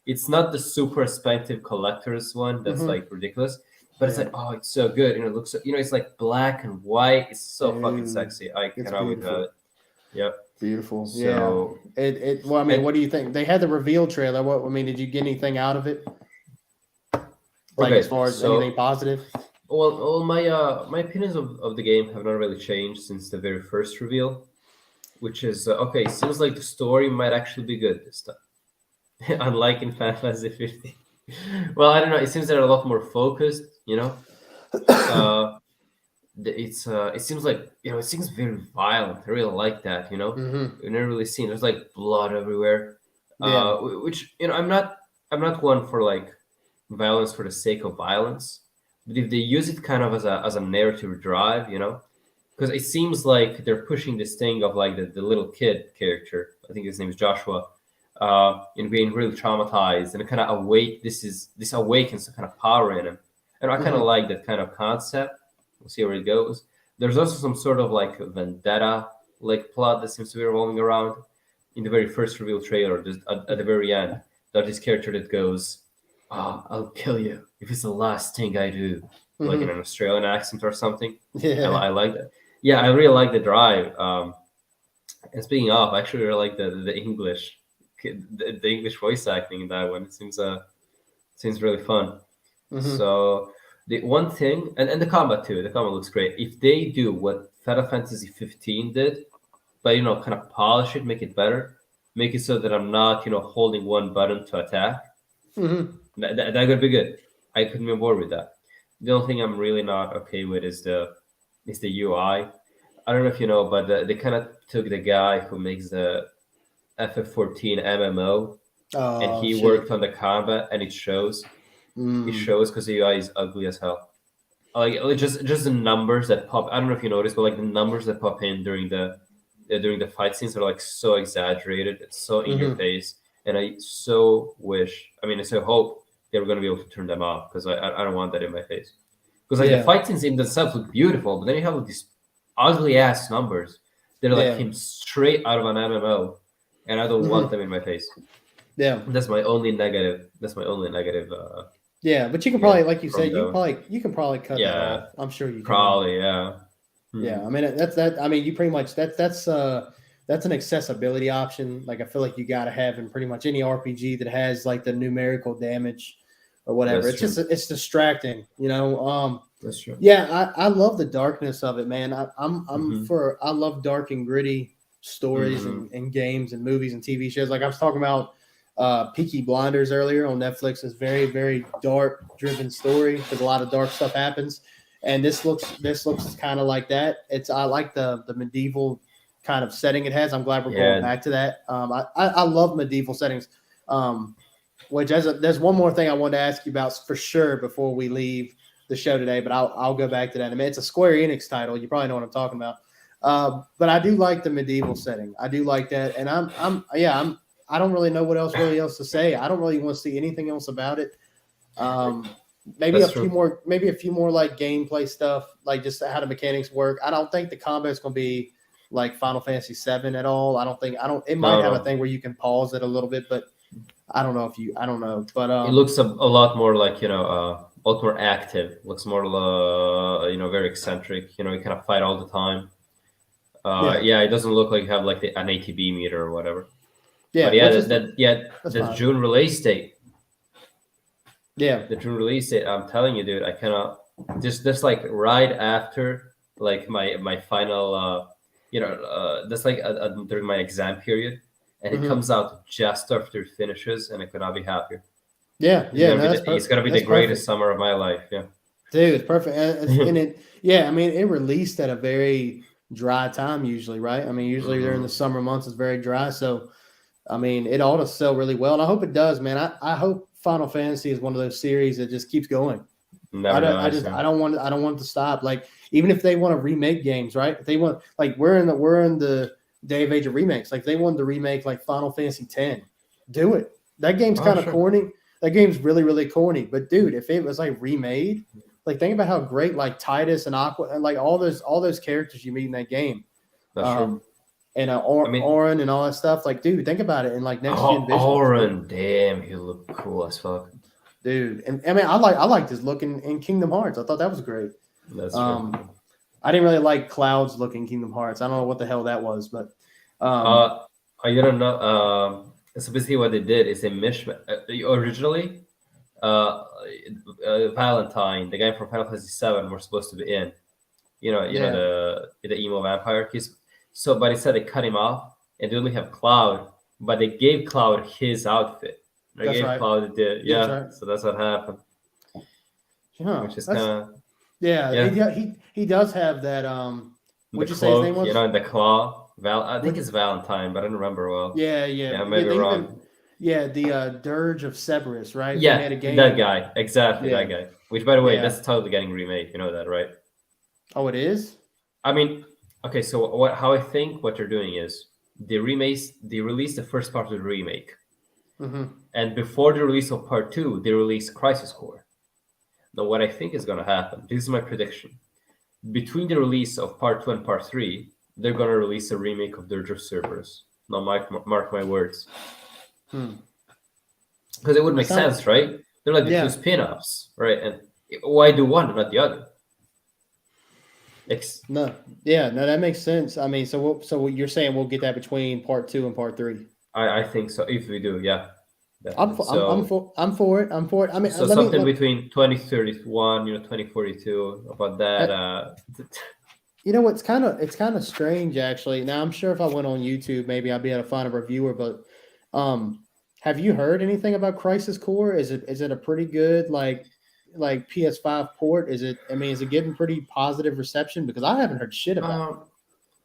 it's not the super expensive collector's one that's like ridiculous. But it's like, oh, it's so good. It looks, it's like black and white. It's so fucking sexy. I cannot wait to have it. Yep. Beautiful. So, yeah. Well, I mean, what do you think? They had the reveal trailer. Did you get anything out of it? Like, as far as anything positive? Well, my opinions of the game have not really changed since the very first reveal, which is okay. It seems like the story might actually be good this time, unlike in Final Fantasy 15. Well, I don't know. It seems they're a lot more focused. It seems like it seems very violent. I really like that. We've never really seen. There's like blood everywhere. Which I'm not one for like violence for the sake of violence. But if they use it kind of as a narrative drive, because it seems like they're pushing this thing of like the little kid character. I think his name is Joshua. Being really traumatized, and it kind of this awakens the kind of power in him, and I kind of like that kind of concept. We'll see where it goes. There's also some sort of like vendetta like plot that seems to be revolving around in the very first reveal trailer. Just at the very end, there's this character that goes, "I'll kill you if it's the last thing I do," like in an Australian accent or something. Yeah, I like that. Yeah, I really like the drive. And speaking of, I actually really like the English. The English voice acting in that one, it seems really fun. So the one thing, and the combat too, the combat looks great. If they do what Final Fantasy 15 did, but kind of polish it, make it better, make it so that I'm not holding one button to attack, that could be good. I couldn't be on board with that. The only thing I'm really not okay with is the UI. I don't know if you know, but they kind of took the guy who makes the FF14 MMO, and he worked on the combat, and it shows. It shows because the UI is ugly as hell. Like just the numbers that pop. I don't know if you noticed, but like the numbers that pop in during the fight scenes are like so exaggerated. It's so in your face, and I so wish. I mean, I so hope they were going to be able to turn them off because I don't want that in my face. Because like the fight scenes in themselves look beautiful, but then you have like these ugly ass numbers that are like came straight out of an MMO. And I don't want them in my face. Yeah, that's my only negative. Yeah, but you can probably, like you said, you can probably cut that off. I'm sure you can. Probably, yeah. Yeah, I mean that's that. I mean, you pretty much that's an accessibility option. Like I feel like you got to have in pretty much any RPG that has like the numerical damage or whatever. It's distracting, That's true. Yeah, I love the darkness of it, man. I love dark and gritty stories and games and movies and TV shows. Like I was talking about Peaky Blinders earlier on Netflix. Is very, very dark driven story because a lot of dark stuff happens. And this looks kind of like that. I like the medieval kind of setting it has. I'm glad we're going back to that. I love medieval settings. Which there's one more thing I wanted to ask you about for sure before we leave the show today, but I'll go back to that. I mean, it's a Square Enix title. You probably know what I'm talking about. But I do like the medieval setting. I do like that, and I don't really know what else to say. I don't really want to see anything else about it. Maybe a few more like gameplay stuff, like just how the mechanics work. I don't think the combat's going to be like Final Fantasy VII at all. It might have a thing where you can pause it a little bit, but I don't know. But it looks a lot more like, a lot more active. Looks more, very eccentric. You kind of fight all the time. It doesn't look like you have like an ATB meter or whatever. Yeah, but the June release date. Yeah, the June release date. I'm telling you, dude, I cannot. Just like right after like my final, that's like during my exam period. And it comes out just after it finishes, and I could not be happier. Yeah, it's gonna be the greatest summer of my life. Yeah, dude, it's perfect. And it released at a very dry time usually, right? I mean, usually during the summer months it's very dry. So, I mean, it ought to sell really well, and I hope it does, man. I hope Final Fantasy is one of those series that just keeps going. I don't want it to stop. Like, even if they want to remake games, right? If they want, like, we're in the day of age of remakes. Like, they wanted to remake like Final Fantasy X. Do it. That game's kind of corny. That game's really, really corny. But dude, if it was like remade, like think about how great like Titus and Aqua and like all those characters you meet in that game. That's true. And Auron and all that stuff. Like, dude, think about it. And like next gen vision. Auron, damn, he looked cool as fuck. Dude, and I mean, I liked his look in Kingdom Hearts. I thought that was great. That's true. I didn't really like Cloud's look in Kingdom Hearts. I don't know what the hell that was, but you don't know. So basically, what they did is they originally, Valentine, the guy from Final Fantasy VII, were supposed to be in. The emo vampire. But instead they cut him off and they only have Cloud, but they gave Cloud his outfit. That's right. Cloud did, yeah. That's right. So that's what happened. Yeah, which is kind of He does have that. What'd you say his name was? The claw. I think it's Valentine, but I don't remember well. Yeah. I may be wrong. The Dirge of Cerberus, right? Yeah, they made a game. That guy, exactly that guy. Which, by the way, that's totally getting remade. You know that, right? Oh, it is. I mean, okay. So how I think what they're doing is they release the first part of the remake, and before the release of part 2, they release Crisis Core. Now, what I think is going to happen, this is my prediction, between the release of part 2 and part 3, they're going to release a remake of Dirge of Cerberus. Now, mark my words. Because it would make sense, right? They're like the two spin-offs, right? And why do one and not the other? No, that makes sense. I mean, so you're saying we'll get that between part 2 and part 3? I think so. If we do, yeah. I'm for it. I mean, so something between 2031, 2042, about that. It's kind of strange actually. Now I'm sure if I went on YouTube, maybe I'd be able to find a reviewer. But have you heard anything about Crisis Core? Is it a pretty good like PS5 port? Is it getting pretty positive reception? Because I haven't heard shit about it.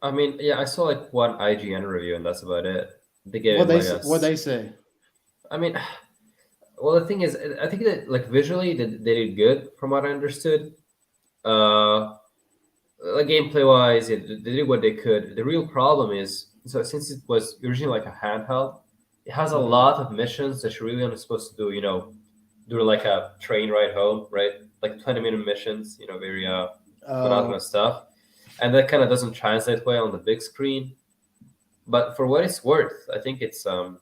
I mean, yeah, I saw like one IGN review, and that's about it. They gave what they say. I mean, well, the thing is, I think that like visually they did good from what I understood. Like gameplay wise, they did what they could. The real problem is, so since it was originally like a handheld, it has a lot of missions that you're really only supposed to do. Do like a train ride home, right? Like 20-minute missions. Very monotonous stuff, and that kind of doesn't translate well on the big screen. But for what it's worth, I think it's I'm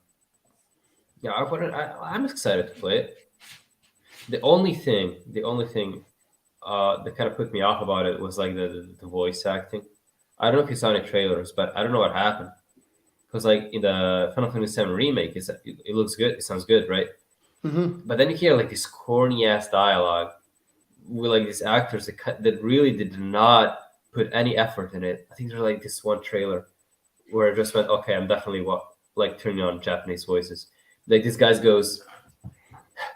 excited to play it. The only thing that kind of put me off about it was like the voice acting. I don't know if you saw any trailers, but I don't know what happened. Because like in the Final Fantasy VII remake, it looks good, it sounds good, right? But then you hear like this corny ass dialogue with like these actors that really did not put any effort in it. I think there's like this one trailer where I just went, okay, I'm definitely turning on Japanese voices. like this guy goes,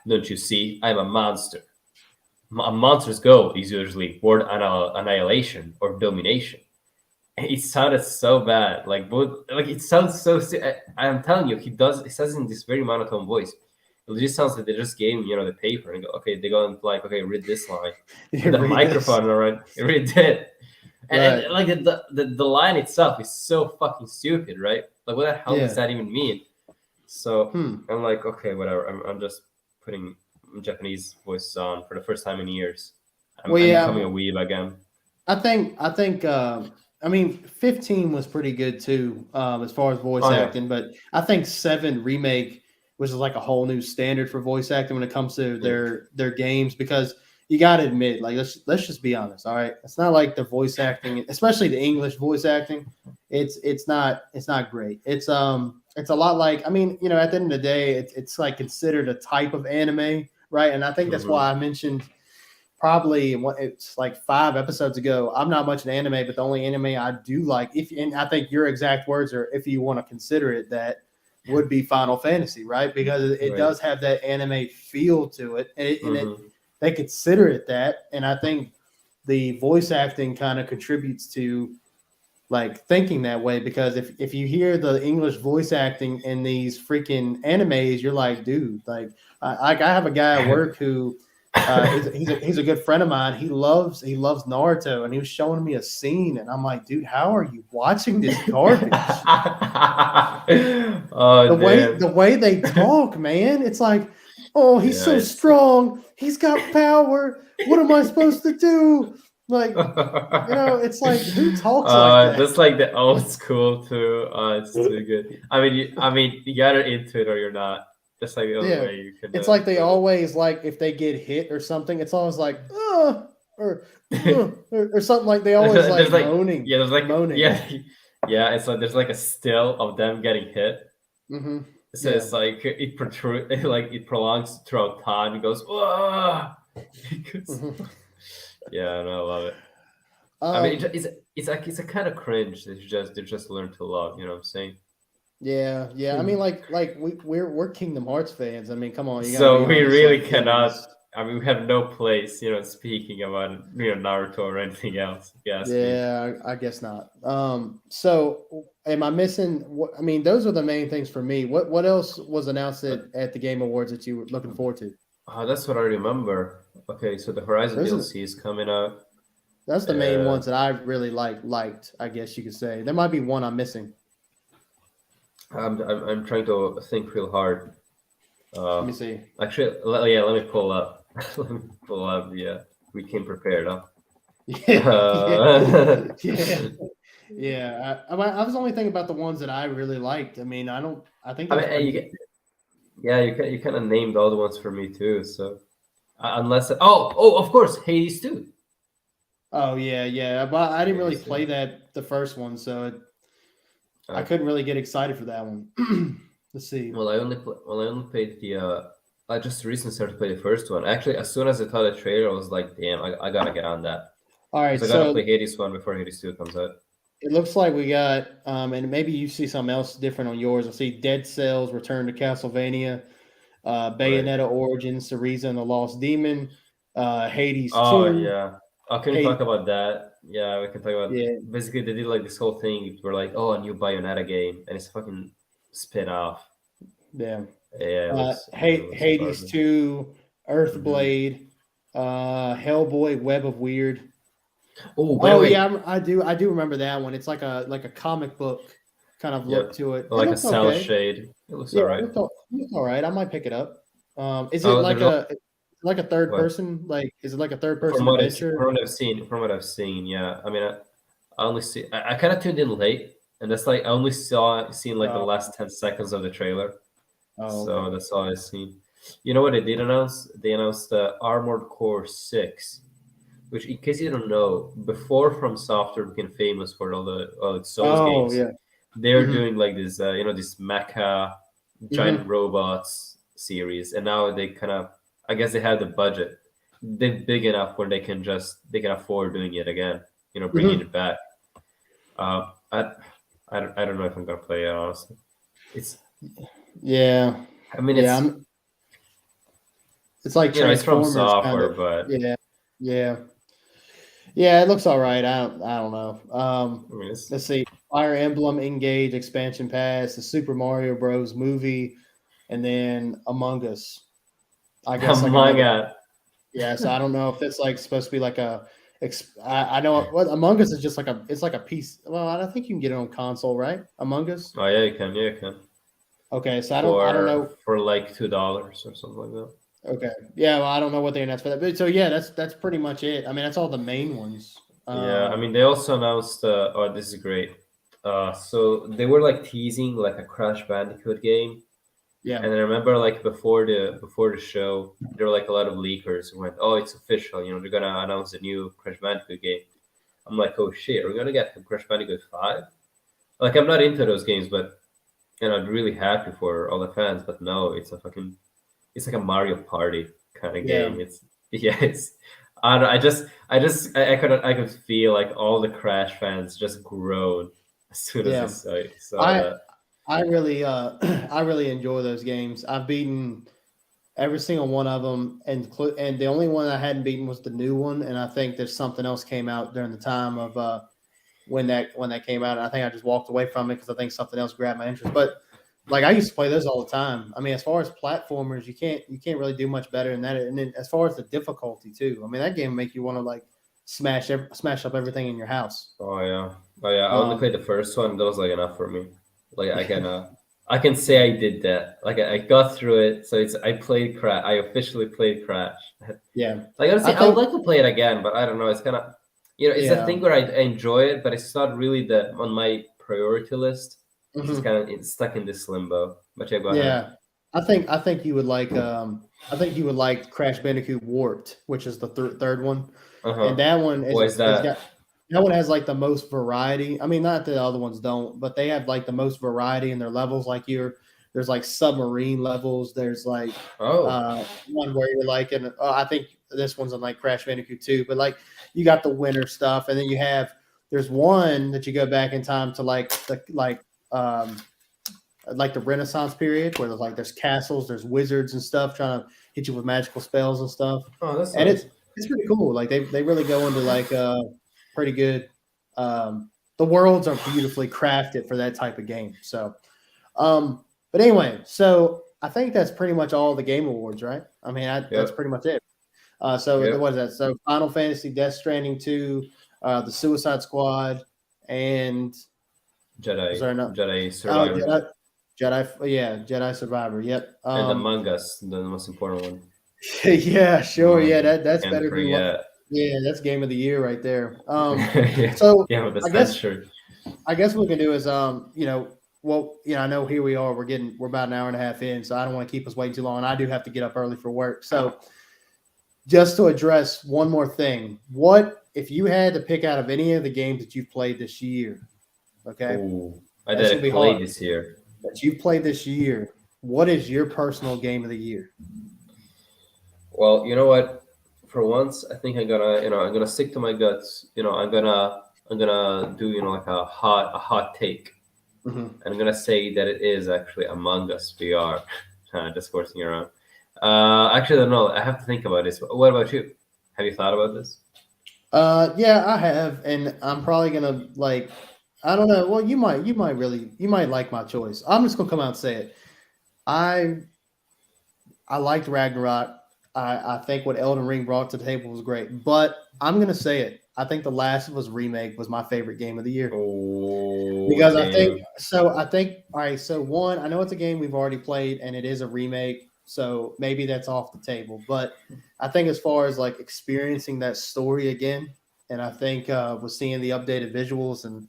"Don't you see? I'm a monster. A monster's goal is usually world annihilation or domination." It sounded so bad, like both, like it sounds so. I'm telling you, he says in this very monotone voice. It just sounds like they just gave him, the paper and go, okay, they go and like, okay, read this line. Put the microphone around, read it. And like the line itself is so fucking stupid, right? Like, what the hell does that even mean? So I'm like, okay, whatever. I'm just putting Japanese voices on for the first time in years. I'm becoming a weeb again. I think. I mean, 15 was pretty good too, as far as voice acting. But I think 7 remake was like a whole new standard for voice acting when it comes to their games, because you got to admit, like, let's just be honest, all right? It's not like the voice acting, especially the English voice acting, it's not great. It's a lot like, I mean, at the end of the day, it's like considered a type of anime, right? And I think that's why I mentioned probably it's like 5 episodes ago, I'm not much an anime, but the only anime I do like, and I think your exact words are, if you want to consider it, that would be Final Fantasy, right? Because it does have that anime feel to it, and they consider it that. And I think the voice acting kind of contributes to like thinking that way, because if you hear the English voice acting in these freaking animes, you're like, dude, like I have a guy at work who he's a good friend of mine. He loves Naruto, and he was showing me a scene, and I'm like, dude, how are you watching this garbage? The way they talk, man, it's like, oh, he's so strong, he's got power. What am I supposed to do? Like, it's like, who talks like that? That's like the old school too. It's too good. I mean, you gotta into it or you're not. That's like the only way you can. It's like they always, like, if they get hit or something, it's always like, or something, like they always like moaning. Yeah, there's like moaning. Yeah. It's like there's like a still of them getting hit. Mm-hmm. So it's like it protrudes, like it prolongs throughout time. It goes, whoa. Yeah, no, I love it. I mean, it's a kind of cringe that they just learn to love. You know what I'm saying? Yeah. I mean, like we're Kingdom Hearts fans. I mean, come on. So we really cannot. I mean, we have no place, speaking about Naruto or anything else. Yes. Yeah, I guess not. So am I missing? I mean, those are the main things for me. What else was announced at the Game Awards that you were looking forward to? That's what I remember. Okay, so the Horizon DLC is coming out. That's the main ones that I really liked. I guess you could say there might be one I'm missing. I'm trying to think real hard. Let me see. Actually, let me pull up. Let me pull up. Yeah, we came prepared, huh? Yeah. I was only thinking about the ones that I really liked. I mean, you kind of named all the ones for me too. So unless of course, Hades 2. Oh yeah, but I didn't really play the first one, so I couldn't really get excited for that one. Let's see. Well, I only played the. I just recently started to play the first one. Actually, as soon as I saw the trailer, I was like, "Damn, I gotta get on that." All right, so I gotta play Hades 1 before Hades 2 comes out. It looks like we got, and maybe you see something else different on yours. I see Dead Cells: Return to Castlevania, Bayonetta Origins, Cereza and the Lost Demon, Hades 2. Oh yeah. Can we talk about that? Yeah, we can talk about. Yeah. Basically, they did like this whole thing where like, a new Bayonetta game, and it's a fucking spin-off. Yeah. Yeah. Hades 2, Earthblade, Hellboy, Web of Weird. Yeah, I do remember that one. It's like a comic book kind of look to it. Like a cell shade. It looks alright. It looks alright. I might pick it up. Is it like a third person? Like, is it like a third person adventure? From what I've seen, yeah. I mean, I only see. I kind of tuned in late, and that's like I only seen like the last 10 seconds of the trailer. So that's all I've seen. You know what they did announce? They announced the Armored Core 6, which, in case you don't know, before From Software became famous for all the Souls games, they're doing like this, this mecha giant robots series, and now they kind of, I guess they have the budget. They're big enough where they can afford doing it again, bringing it back. I don't know if I'm gonna play it, honestly. I mean, Yeah, it's like it's from Transformers, kind software, of. but Yeah, yeah, yeah. It looks all right. I don't know. I mean, it's Let's see. Fire Emblem Engage expansion pass, the Super Mario Bros. Movie, and then Among Us. I guess like Among another. Us. Yeah, so I don't know if it's like supposed to be like a. I know what Among Us is just like a. It's like a piece. Well, I think you can get it on console, right? Among Us. Oh yeah, you can. Yeah, you can. Okay, so I don't know. For like $2 or something like that. Okay, yeah, well, I don't know what they announced for that, but so yeah, that's pretty much it. I mean, that's all the main ones. Yeah, I mean, they also announced. Oh, this is great. So they were like teasing like a Crash Bandicoot game, Yeah, and I remember like before the show, there were like a lot of leakers who went, "Oh, it's official! They're gonna announce a new Crash Bandicoot game." I'm like, "Oh shit, we're gonna get Crash Bandicoot 5?" Like, I'm not into those games, but I'm really happy for all the fans. But no, it's like a Mario Party kind of yeah, game. It's yeah, it's I don't, I could feel like all the Crash fans just groan as soon as they yeah. saw I that. I really I really enjoy those games. I've beaten every single one of them, and the only one I hadn't beaten was the new one. And I think there's something else came out during the time of when that came out. And I think I just walked away from it because I think something else grabbed my interest. But like I used to play those all the time. I mean, as far as platformers, you can't really do much better than that. And then as far as the difficulty too, I mean that game make you want to like smash up everything in your house. Oh yeah, oh yeah. I only Um, played the first one. That was like enough for me. Like I can say I did that. Like I got through it. So I played Crash. I officially played Crash. yeah, Like I honestly, I would think like to play it again, but I don't know. It's kind of it's a yeah. thing where I enjoy it, but it's not really the on my priority list. It's just Mhm. kind of it's stuck in this limbo. But yeah, go ahead. Yeah, I think you would like Crash Bandicoot Warped, which is the third one, Uh and huh. that one What is is that? got that one has like the most variety. I mean, not that the other ones don't, but they have like the most variety in their levels. Like there's like submarine levels. There's like Oh, one where you're like in. I think this one's on like Crash Bandicoot 2, but like you got the winter stuff, and then there's one that you go back in time to like the Renaissance period, where there's castles, there's wizards and stuff trying to hit you with magical spells and stuff, oh, that's and nice. it's pretty cool. Like they really go into like pretty good. The worlds are beautifully crafted for that type of game. So, but anyway, so I think that's pretty much all the game awards, right? I mean, that's Yep, pretty much it. So yep. what is that? So Final Fantasy, Death Stranding 2, the Suicide Squad, and was Jedi, there another? Jedi Oh, Survivor, Yeah, Jedi Survivor. Yep. and Among Us, the most important one. Yeah, sure. Among Yeah, Us, that's can't better be what. forget. Yeah, that's game of the year right there. Yeah, So yeah, with the I guess century. what we can do is I know here we are. We're about an hour and a half in, so I don't want to keep us waiting too long. And I do have to get up early for work. So just to address one more thing, what if you had to pick out of any of the games that you've played this year? Okay, Oh, I that's gonna didn't be play hard. this year. That you've played this year. What is your personal game of the year? Well, you know what? For once, I think I'm gonna stick to my guts. I'm gonna do like a hot take. Mhm. I'm gonna say that it is actually Among Us VR. Just forcing around. Actually, I don't know. I have to think about this. What about you? Have you thought about this? Yeah, I have, and I'm probably gonna like. I don't know. Well, you might like my choice. I'm just gonna come out and say it. I I liked Ragnarok. I think what Elden Ring brought to the table was great, but I'm gonna say it. I think the Last of Us remake was my favorite game of the year Oh, because damn. I think all right. So one, I know it's a game we've already played, and it is a remake, so maybe that's off the table. But I think as far as like experiencing that story again, and I think was seeing the updated visuals and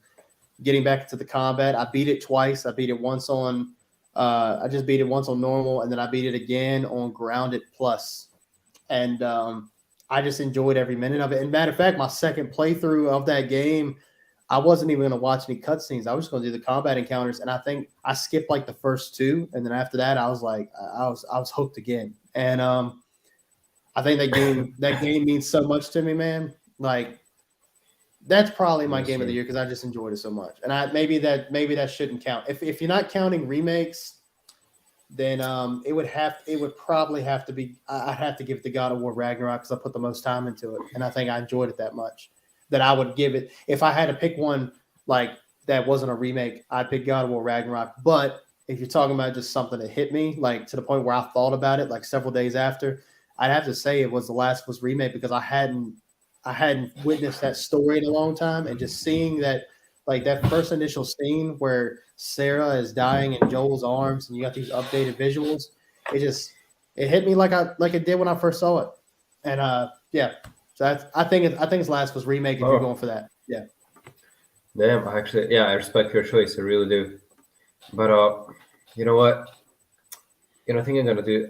getting back into the combat. I beat it twice. I beat it once on. I just beat it once on normal, and then I beat it again on Grounded Plus, and I just enjoyed every minute of it. And matter of fact, my second playthrough of that game, I wasn't even going to watch any cutscenes. I was just going to do the combat encounters, and I think I skipped like the first two, and then after that, I was like, I was hooked again. And I think that game means so much to me, man. Like that's probably my Yes, game of the sir. year because I just enjoyed it so much. And maybe that shouldn't count. If you're not counting remakes, then it would probably have to be. I'd have to give it to God of War Ragnarok because I put the most time into it, and I think I enjoyed it that much that I would give it. If I had to pick one like that wasn't a remake, I'd pick God of War Ragnarok. But if you're talking about just something that hit me, like to the point where I thought about it, like several days after, I'd have to say it was The Last of Us remake because I hadn't witnessed that story in a long time, and just seeing that. Like that first initial scene where Sarah is dying in Joel's arms, and you got these updated visuals. It hit me like it did when I first saw it, and yeah. So I think it's Last of Us remake if you're going for that. Yeah. Damn, actually, yeah, I respect your choice. I really do. But you know what? I think I'm gonna do.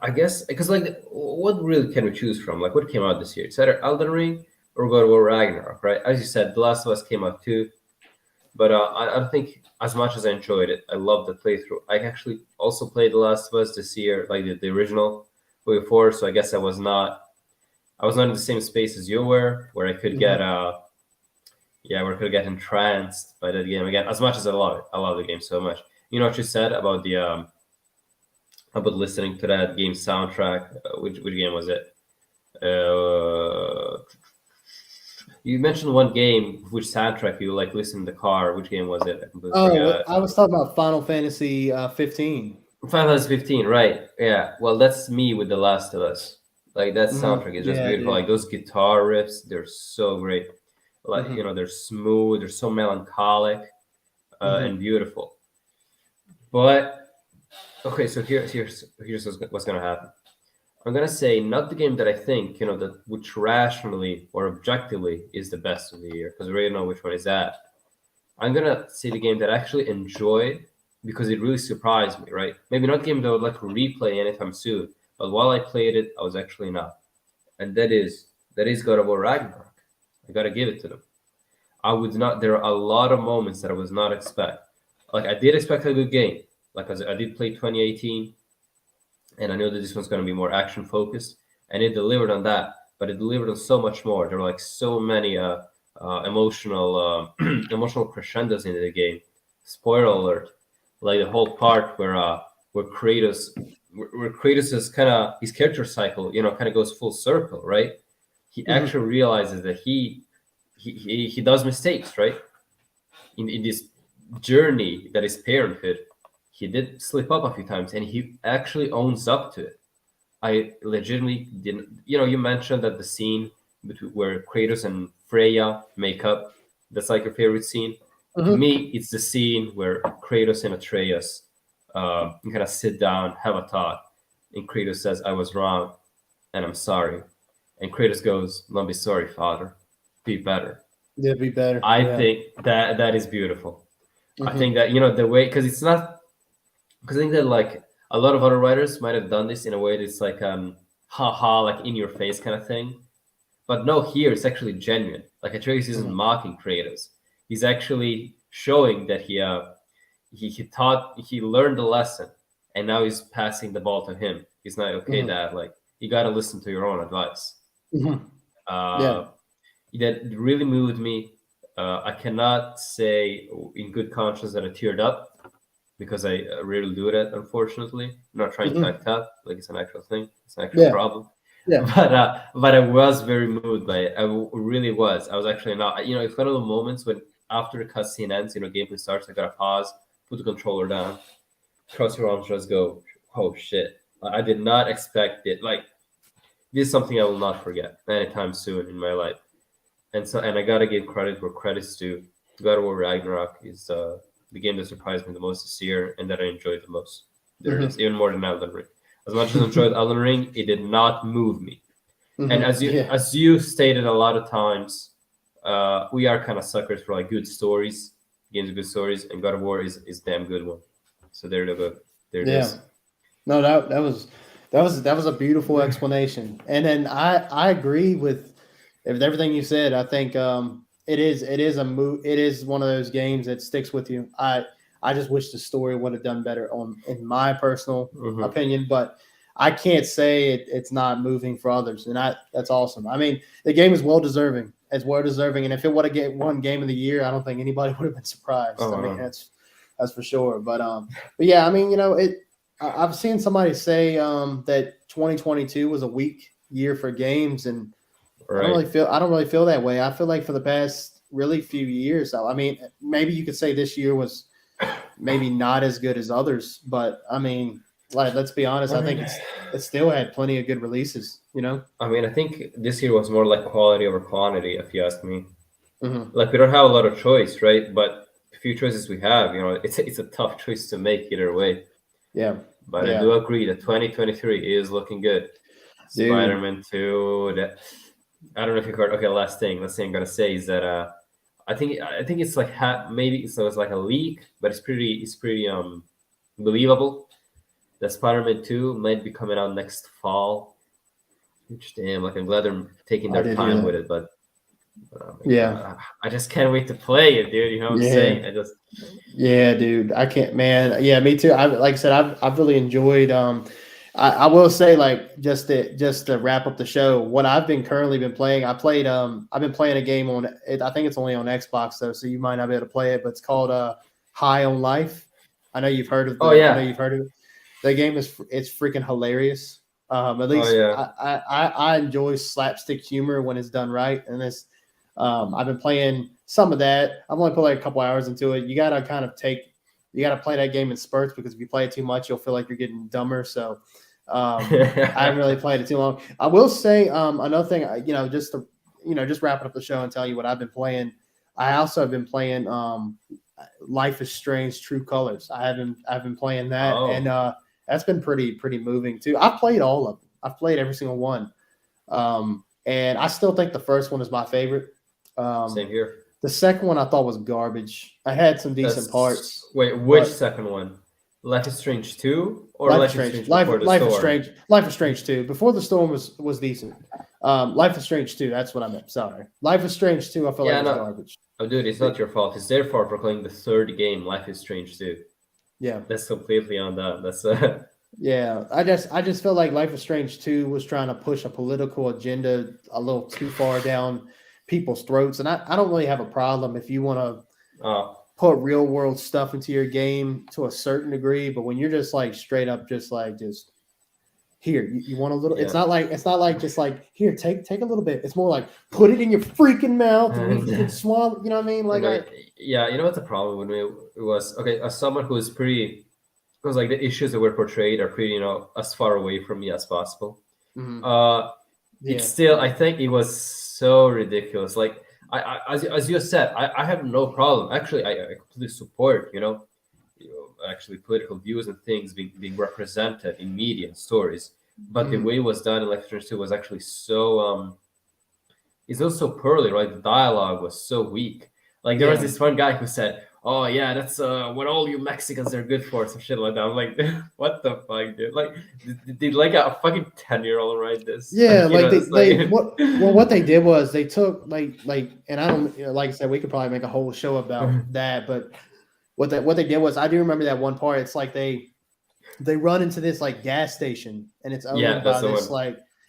I guess because like, what really can we choose from? Like, what came out this year? It's either Elden Ring or God of War Ragnarok, right? As you said, The Last of Us came out too. But I think as much as I enjoyed it, I loved the playthrough. I actually also played The Last of Us this year, like the original before. So I guess I was not in the same space as you were, where I could get where I could get entranced by that game again. As much as I love it, I love the game so much. You know what you said about the about listening to that game soundtrack? Which game was it? You mentioned one game which soundtrack you like listen in the car. Which game was it? I was talking about Final Fantasy 15. Final Fantasy 15, right? Yeah. Well, that's me with The Last of Us. Like that soundtrack is just beautiful. Like those guitar riffs, they're so great. Like they're smooth. They're so melancholic and beautiful. But okay, so here's what's gonna happen. I'm gonna say not the game that I think that which rationally or objectively is the best of the year, because we already know which one is that. I'm gonna say the game that I actually enjoyed because it really surprised me, right? Maybe not a game that I would like to replay anytime soon, but while I played it, I was actually not. And that is God of War Ragnarok. I gotta give it to them. I would not. There are a lot of moments that I was not expect. Like I did expect a good game. Like I did play 2018. And I know that this one's going to be more action focused, and it delivered on that. But it delivered on so much more. There were like so many emotional crescendos in the game. Spoiler alert! Like the whole part where Kratos is kind of his character cycle, kind of goes full circle, right? He actually realizes that he does mistakes, right? In this journey that is parenthood. He did slip up a few times, and he actually owns up to it. I legitimately didn't. You mentioned that the scene where Kratos and Freya make up, that's like your favorite scene. To me, it's the scene where Kratos and Atreus kind of sit down, have a talk, and Kratos says, "I was wrong, and I'm sorry." And Kratos goes, "Don't be sorry, father. Be better." Yeah, be better. I think that is beautiful. I think that the way, because it's not. Because I think that like a lot of other writers might have done this in a way that's like haha, like in your face kind of thing. But no, here it's actually genuine. Like Atreus isn't mocking Kratos. He's actually showing that he learned the lesson, and now he's passing the ball to him. He's not okay, Dad. Like you got to listen to your own advice. That really moved me. I cannot say in good conscience that I teared up, because I rarely do that, unfortunately. I'm not trying to act up, like it's an actual thing. It's an actual problem. Yeah. But I was very moved by it. I really was. I was actually not. It's one of the moments when after the cutscene ends, gameplay starts, I gotta pause, put the controller down, cross your arms, just go, oh shit. I did not expect it. Like, this is something I will not forget anytime soon in my life. And I gotta give credit where credit's due. God of War Ragnarok is the game that surprised me the most this year, and that I enjoyed the most. There is even more than Elden Ring. As much as I enjoyed Elden Ring, it did not move me. And as you stated a lot of times, we are kind of suckers for like good stories, games with good stories, and God of War is damn good one. So there it is. No, that was a beautiful explanation, and then I agree with everything you said. I think it is one of those games that sticks with you. I just wish the story would have done better in my personal opinion, but I can't say it's not moving for others, and that's awesome. I mean, the game is well deserving. It's well deserving, and if it would have won Game of the Year, I don't think anybody would have been surprised. I mean, that's for sure. But yeah, I mean, I've seen somebody say that 2022 was a weak year for games, and Right. I don't really feel that way. I feel like for the past really few years, I mean, maybe you could say this year was maybe not as good as others, but I mean, like let's be honest, I think it still had plenty of good releases. You know. I mean, I think this year was more like quality over quantity, if you ask me. Mm-hmm. Like we don't have a lot of choice, right? But the few choices we have, it's a tough choice to make either way. Yeah. But Yeah. I do agree that 2023 is looking good. Dude. Spider-Man 2. I don't know if you heard. Okay, last thing I'm gonna say is that I think it's like maybe so it's like a leak, but it's pretty believable. That Spider-Man 2 might be coming out next fall. Which damn, like I'm glad they're taking their time with it, but yeah, I just can't wait to play it, dude. You know what I'm saying? Yeah, dude, I can't, man. Yeah, me too. Like I said, I've really enjoyed. I will say, like, just to wrap up the show, what I've been currently playing. I've been playing a game on it. I think it's only on Xbox though, so you might not be able to play it. But it's called High on Life. I know you've heard of. I know you've heard of it. The game it's freaking hilarious. At least I enjoy slapstick humor when it's done right, and this. I've been playing some of that. I've only put like a couple hours into it. You gotta play that game in spurts because if you play it too much, you'll feel like you're getting dumber. So I haven't really played it too long. I will say another thing, just wrapping up the show and tell you what I've been playing. I also have been playing Life is Strange: True Colors. I've been playing that, and that's been pretty moving too. I've played all of them. I've played every single one, and I still think the first one is my favorite. Same here. The second one I thought was garbage. I had some decent parts. Wait, which second one? Life is Strange 2 or Life is Strange before the Storm? Life is Strange 2. Before the Storm was decent. Life is Strange 2. That's what I meant. Sorry. Life is Strange 2. I feel like it's garbage. Oh, dude, it's not your fault. It's their fault for playing the third game, Life is Strange 2. Yeah. That's completely on them. That's Yeah, I just feel like Life is Strange 2 was trying to push a political agenda a little too far down people's throats, and I don't really have a problem if you want to put real world stuff into your game to a certain degree, but when you're just like straight up just here, you want a little. Yeah. It's not like just like here, take a little bit. It's more like put it in your freaking mouth and you can swallow. You know what I mean? Yeah, you know what the problem with me was? Okay, as someone who's pretty. Because like the issues that were portrayed are pretty, as far away from me as possible. Mm-hmm. It's still, I think it was so ridiculous. Like as you said, I have no problem. Actually, I completely support, actually political views and things being represented in media and stories. But the way it was done in Life is Strange 2 was actually so it's also poorly, right? The dialogue was so weak. Like there was this one guy who said, "Oh yeah, that's what all you Mexicans are good for," some shit like that. I'm like, what the fuck, dude? Like, did like a fucking 10-year-old write this? Yeah, what they did was they took like, and I don't like I said, we could probably make a whole show about that, but what they did was I do remember that one part. It's like they run into this like gas station, and it's owned by this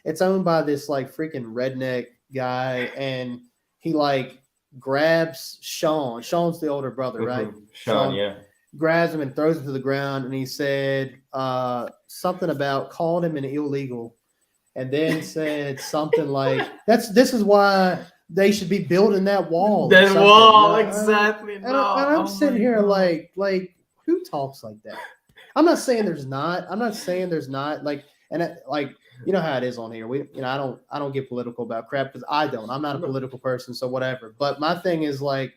it's owned by this like freaking redneck guy, and he like grabs Sean. Sean's the older brother, right? Sean, yeah. Grabs him and throws him to the ground, and he said something about called him an illegal, and then said something like, "This is why they should be building that wall." That wall, exactly. And I'm sitting here like who talks like that? I'm not saying there's not. Like, and like. You know how it is on here. I don't get political about crap because I don't. I'm not a political person, so whatever. But my thing is like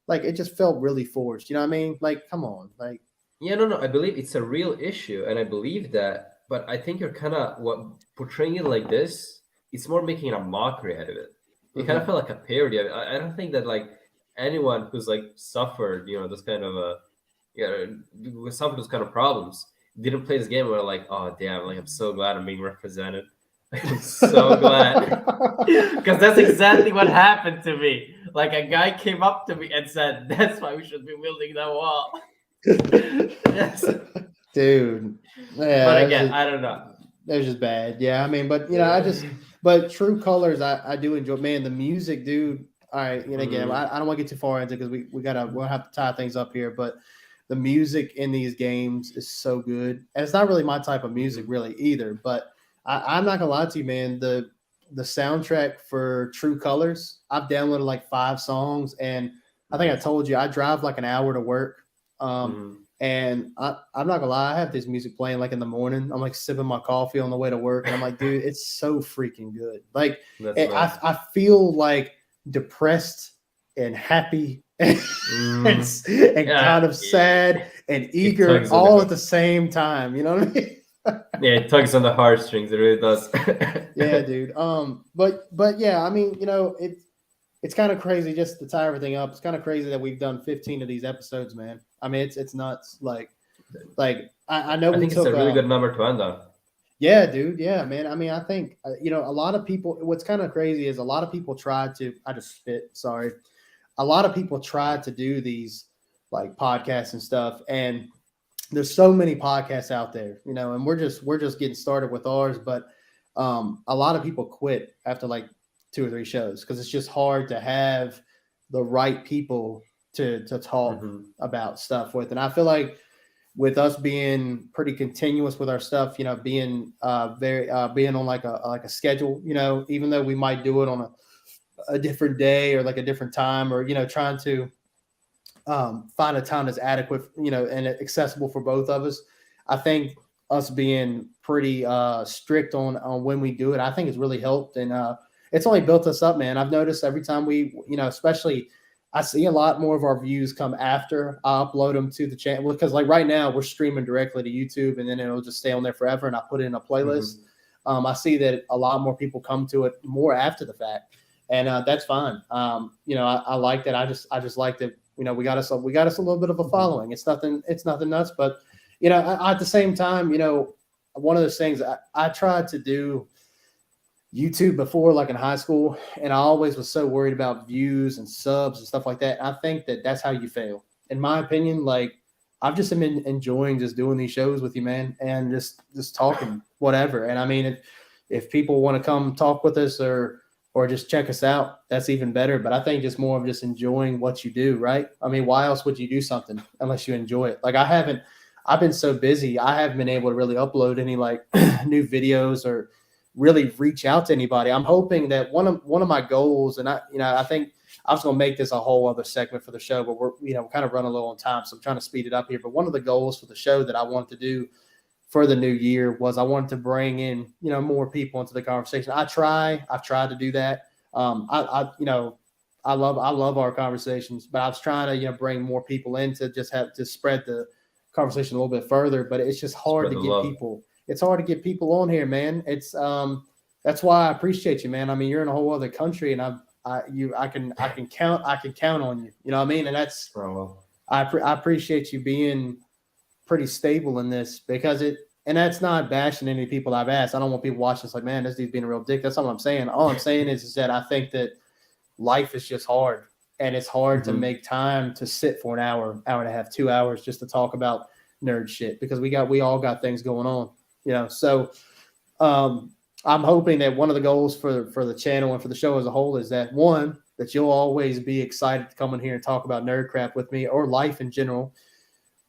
it just felt really forced. You know what I mean? Like, come on, like. Yeah, no. I believe it's a real issue, and I believe that. But I think you're kind of portraying it like this. It's more making a mockery out of it. It kind of felt like a parody. I don't think that like anyone who's like suffered, this kind of suffered those kind of problems. Didn't play this game, we're like, oh damn, like I'm so glad I'm being represented. I'm so glad. Because that's exactly what happened to me. Like a guy came up to me and said, "That's why we should be building that wall." Yes. Dude. Yeah. But again, I don't know. It was just bad. Yeah, I mean, but but True Colors, I do enjoy. Man, the music, dude. All right, again, I don't want to get too far into it because we'll have to tie things up here, but the music in these games is so good. And it's not really my type of music really either, but I'm not gonna lie to you, man. The soundtrack for True Colors, I've downloaded like 5 songs, and I think I told you I drive like an hour to work. And I'm not gonna lie, I have this music playing like in the morning. I'm like sipping my coffee on the way to work, and I'm like, dude, it's so freaking good. Like I feel like depressed and happy and, kind of sad and eager all at the same time. You know what I mean? Yeah, it tugs on the heartstrings. It really does. Yeah, dude. But yeah, I mean, it's kind of crazy just to tie everything up. It's kind of crazy that we've done 15 of these episodes, man. I mean, it's nuts. Like I know I think it's a really good number to end on. Yeah, dude. Yeah, man. I mean, I think a lot of people. What's kind of crazy is a lot of people try to. I just spit. Sorry. A lot of people try to do these like podcasts and stuff, and there's so many podcasts out there, and we're just getting started with ours. But a lot of people quit after like 2 or 3 shows because it's just hard to have the right people to talk about stuff with. And I feel like with us being pretty continuous with our stuff, being being on like a schedule, even though we might do it on a different day or like a different time, or trying to find a time that's adequate, and accessible for both of us. I think us being pretty strict on when we do it, I think it's really helped, and it's only built us up, man. I've noticed every time we, especially I see a lot more of our views come after I upload them to the channel, because like right now we're streaming directly to YouTube, and then it'll just stay on there forever, and I put it in a playlist. I see that a lot more people come to it more after the fact, and that's fine. I like that. I just like that. We got us a little bit of a following. It's nothing nuts, but at the same time, one of those things I tried to do YouTube before, like in high school, and I always was so worried about views and subs and stuff like that. I think that's how you fail, in my opinion. Like I've just been enjoying just doing these shows with you, man, and just talking whatever. And I mean, if people want to come talk with us or just check us out, that's even better. But I think just more of just enjoying what you do, right? I mean, why else would you do something unless you enjoy it? Like I've been so busy, I haven't been able to really upload any like new videos or really reach out to anybody. I'm hoping that one of my goals, and I think I was going to make this a whole other segment for the show, but we're kind of running low on time, so I'm trying to speed it up here. But one of the goals for the show that I wanted to do for the new year was I wanted to bring in, more people into the conversation. I've tried to do that. I love our conversations, but I was trying to, bring more people in to just have to spread the conversation a little bit further, but it's just hard to get people. It's hard to get people on here, man. It's that's why I appreciate you, man. I mean, you're in a whole other country, and I can count on you. You know what I mean? And that's I appreciate you being pretty stable in this, because and that's not bashing any people I've asked. I don't want people watching this like, man, this dude's being a real dick. That's not what I'm saying. All I'm saying is that I think that life is just hard, and it's hard to make time to sit for an hour and a half, 2 hours just to talk about nerd shit, because we all got things going on, So I'm hoping that one of the goals for the channel and for the show as a whole is that, one, that you'll always be excited to come in here and talk about nerd crap with me or life in general.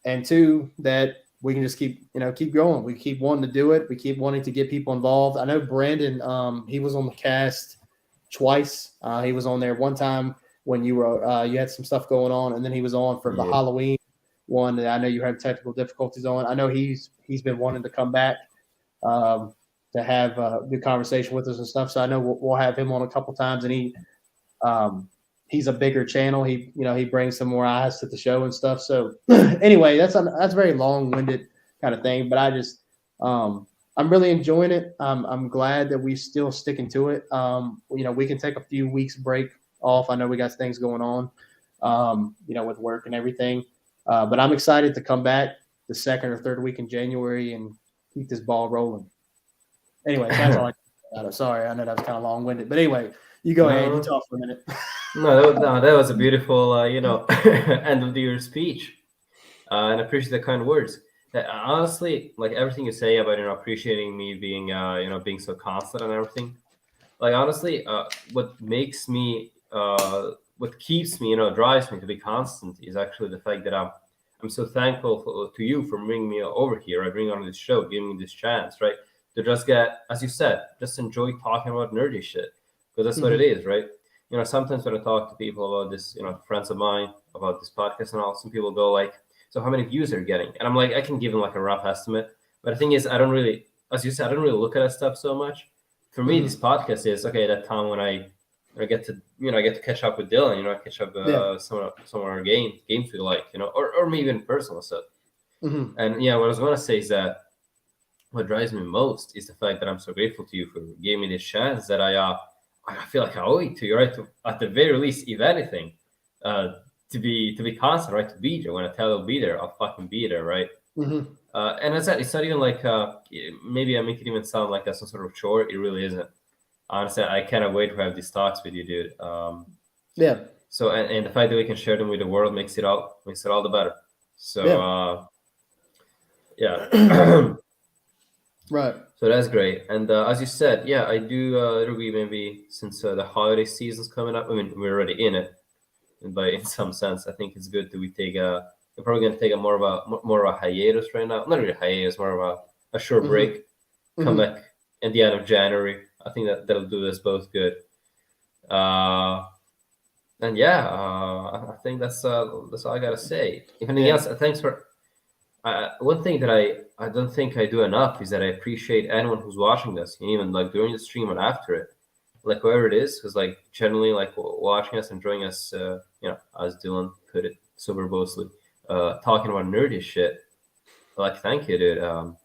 And 2, that we can just keep growing. We keep wanting to do it. We keep wanting to get people involved. I know Brandon, he was on the cast twice. He was on there one time when you were you had some stuff going on, and then he was on for the Halloween one that I know you had technical difficulties on. I know he's been wanting to come back to have a good conversation with us and stuff. So I know we'll have him on a couple times, and he's a bigger channel. He brings some more eyes to the show and stuff. So anyway, that's a very long-winded kind of thing, but I just I'm really enjoying it. I'm glad that we still sticking to it. We can take a few weeks break off. I know we got things going on, with work and everything. But I'm excited to come back the 2nd or 3rd week in January and keep this ball rolling. Anyway, that's all I got. I'm sorry. I know that was kind of long-winded, but anyway, you go ahead. You talk for a minute. No, that was a beautiful, end of the year speech, and I appreciate the kind words. Honestly, like everything you say about appreciating me being being so constant and everything. Like honestly, what makes me what keeps me drives me to be constant is actually the fact that I'm so thankful to you for bringing me over here. I bring on this show, giving me this chance, right? To just get, as you said, just enjoy talking about nerdy shit, because that's what it is, right? Sometimes when I talk to people about this, friends of mine about this podcast and all, some people go like, so how many views are you getting? And I'm like, I can give them like a rough estimate. But the thing is, I don't really, as you said, I don't really look at that stuff so much. For me, this podcast is okay. That time when I get to, I get to catch up with Dylan. I catch up some of our games we like, or maybe even personal stuff. And what I was gonna say is that what drives me most is the fact that I'm so grateful to you for giving me this chance that I feel like I owe it to you, right? To, at the very least, if anything, to be constant, right? To be there. When I tell you I'll be there, I'll fucking be there, right? And I said, it's not even like maybe I make it even sound like some sort of chore. It really isn't. Honestly, I cannot wait to have these talks with you, dude. Yeah. So and the fact that we can share them with the world makes it all the better. So yeah. Right. So that's great. And as you said, yeah, I do agree. Maybe since the holiday season's coming up, I mean, we're already in it, but in some sense, I think it's good that we take a. We're probably going to take a more of a hiatus right now. Not really hiatus, more of a short break. Come back at the end of January. I think that'll do us both good. And yeah, I think that's all I gotta say. If anything else, thanks for. One thing that I don't think I do enough is that I appreciate anyone who's watching this, even like during the stream and after it, like whoever it is, who's like generally like watching us, enjoying us, as Dylan put it so verbosely, talking about nerdy shit. Like, thank you, dude.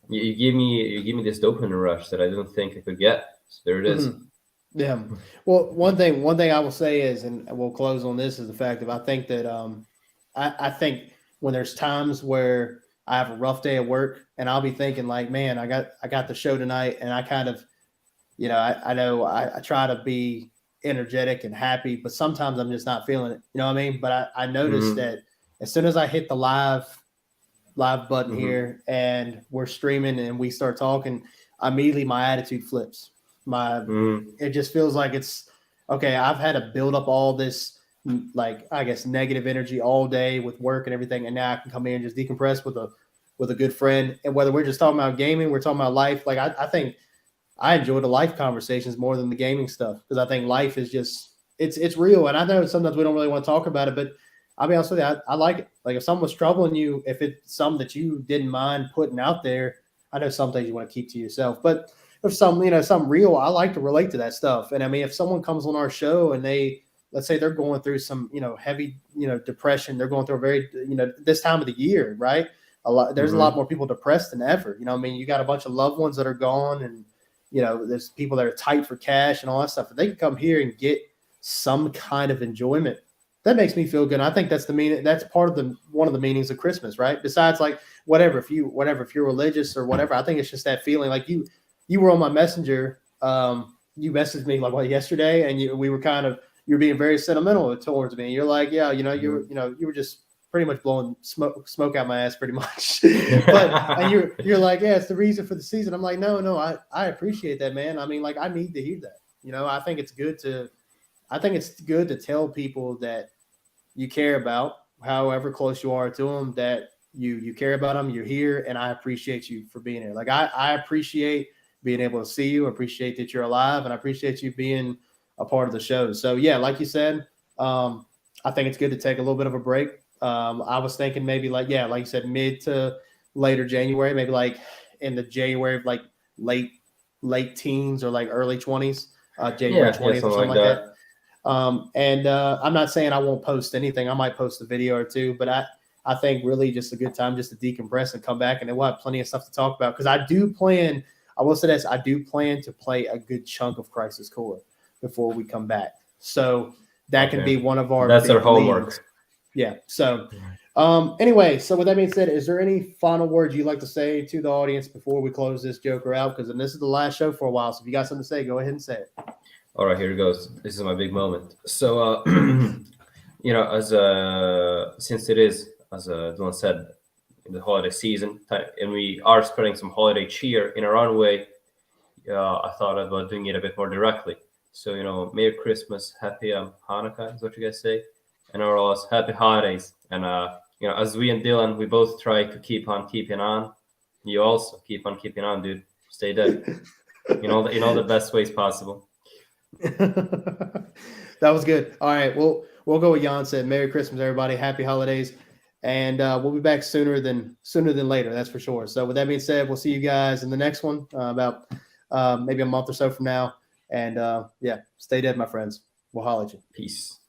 You give me this dopamine rush that I didn't think I could get. So there it is. Yeah. Well, one thing I will say is, and we'll close on this, is the fact that I think that I think when there's times where I have a rough day at work and I'll be thinking like, man, I got the show tonight, and I kind of, I know I try to be energetic and happy, but sometimes I'm just not feeling it. You know what I mean? But I noticed that as soon as I hit the live button here and we're streaming and we start talking, immediately my attitude flips. It just feels like it's okay. I've had to build up all this, like, I guess, negative energy all day with work and everything, and now I can come in and just decompress with a good friend. And whether we're just talking about gaming, we're talking about life. Like, I think I enjoy the life conversations more than the gaming stuff, because I think life is just it's real. And I know sometimes we don't really want to talk about it, but I'll be honest with you, I like it. Like, if someone's troubling you, if it's something that you didn't mind putting out there, I know some things you want to keep to yourself, but if something real, I like to relate to that stuff. And I mean, if someone comes on our show and let's say they're going through some, heavy, depression, they're going through a very, this time of the year, right? There's a lot more people depressed than ever. I mean, you got a bunch of loved ones that are gone, and, there's people that are tight for cash and all that stuff. If they can come here and get some kind of enjoyment, that makes me feel good. And I think that's that's part of one of the meanings of Christmas, right? Besides, like, if you're religious or whatever, I think it's just that feeling. Like, you were on my messenger. You messaged me like yesterday, and you were being very sentimental towards me. You're like, yeah, you were just pretty much blowing smoke out my ass, pretty much. And you're like, yeah, it's the reason for the season. I'm like, no, I appreciate that, man. I mean, like, I need to hear that. I think it's good to tell people that you care about, however close you are to them, that you care about them, you're here, and I appreciate you for being here. Like, I appreciate being able to see you, appreciate that you're alive, and I appreciate you being a part of the show. So yeah, like you said, I think it's good to take a little bit of a break. I was thinking maybe like you said, mid to later January, maybe like in the January, like late teens or like early 20s, January 20th or something like that. And I'm not saying I won't post anything. I might post a video or two, but I think really just a good time just to decompress and come back, and then we'll have plenty of stuff to talk about. Because I will say this, I do plan to play a good chunk of Crisis Core before we come back. So that can be one of our That's our homework. Leads. Yeah. So anyway, so with that being said, is there any final words you'd like to say to the audience before we close this joker out? Because this is the last show for a while. So if you got something to say, go ahead and say it. All right, here it goes. This is my big moment. So, since it is, as Dylan said, in the holiday season, and we are spreading some holiday cheer in our own way, I thought about doing it a bit more directly. So, Merry Christmas, Happy Hanukkah is what you guys say, and overall, Happy Holidays, and as we and Dylan, we both try to keep on keeping on. You also keep on keeping on, dude. Stay dead. In all the best ways possible. That was good. All right, we'll go with Jan said. Merry Christmas, everybody. Happy holidays, and we'll be back sooner than later. That's for sure. So with that being said, we'll see you guys in the next one about maybe a month or so from now. And stay dead, my friends. We'll holler at you. Peace.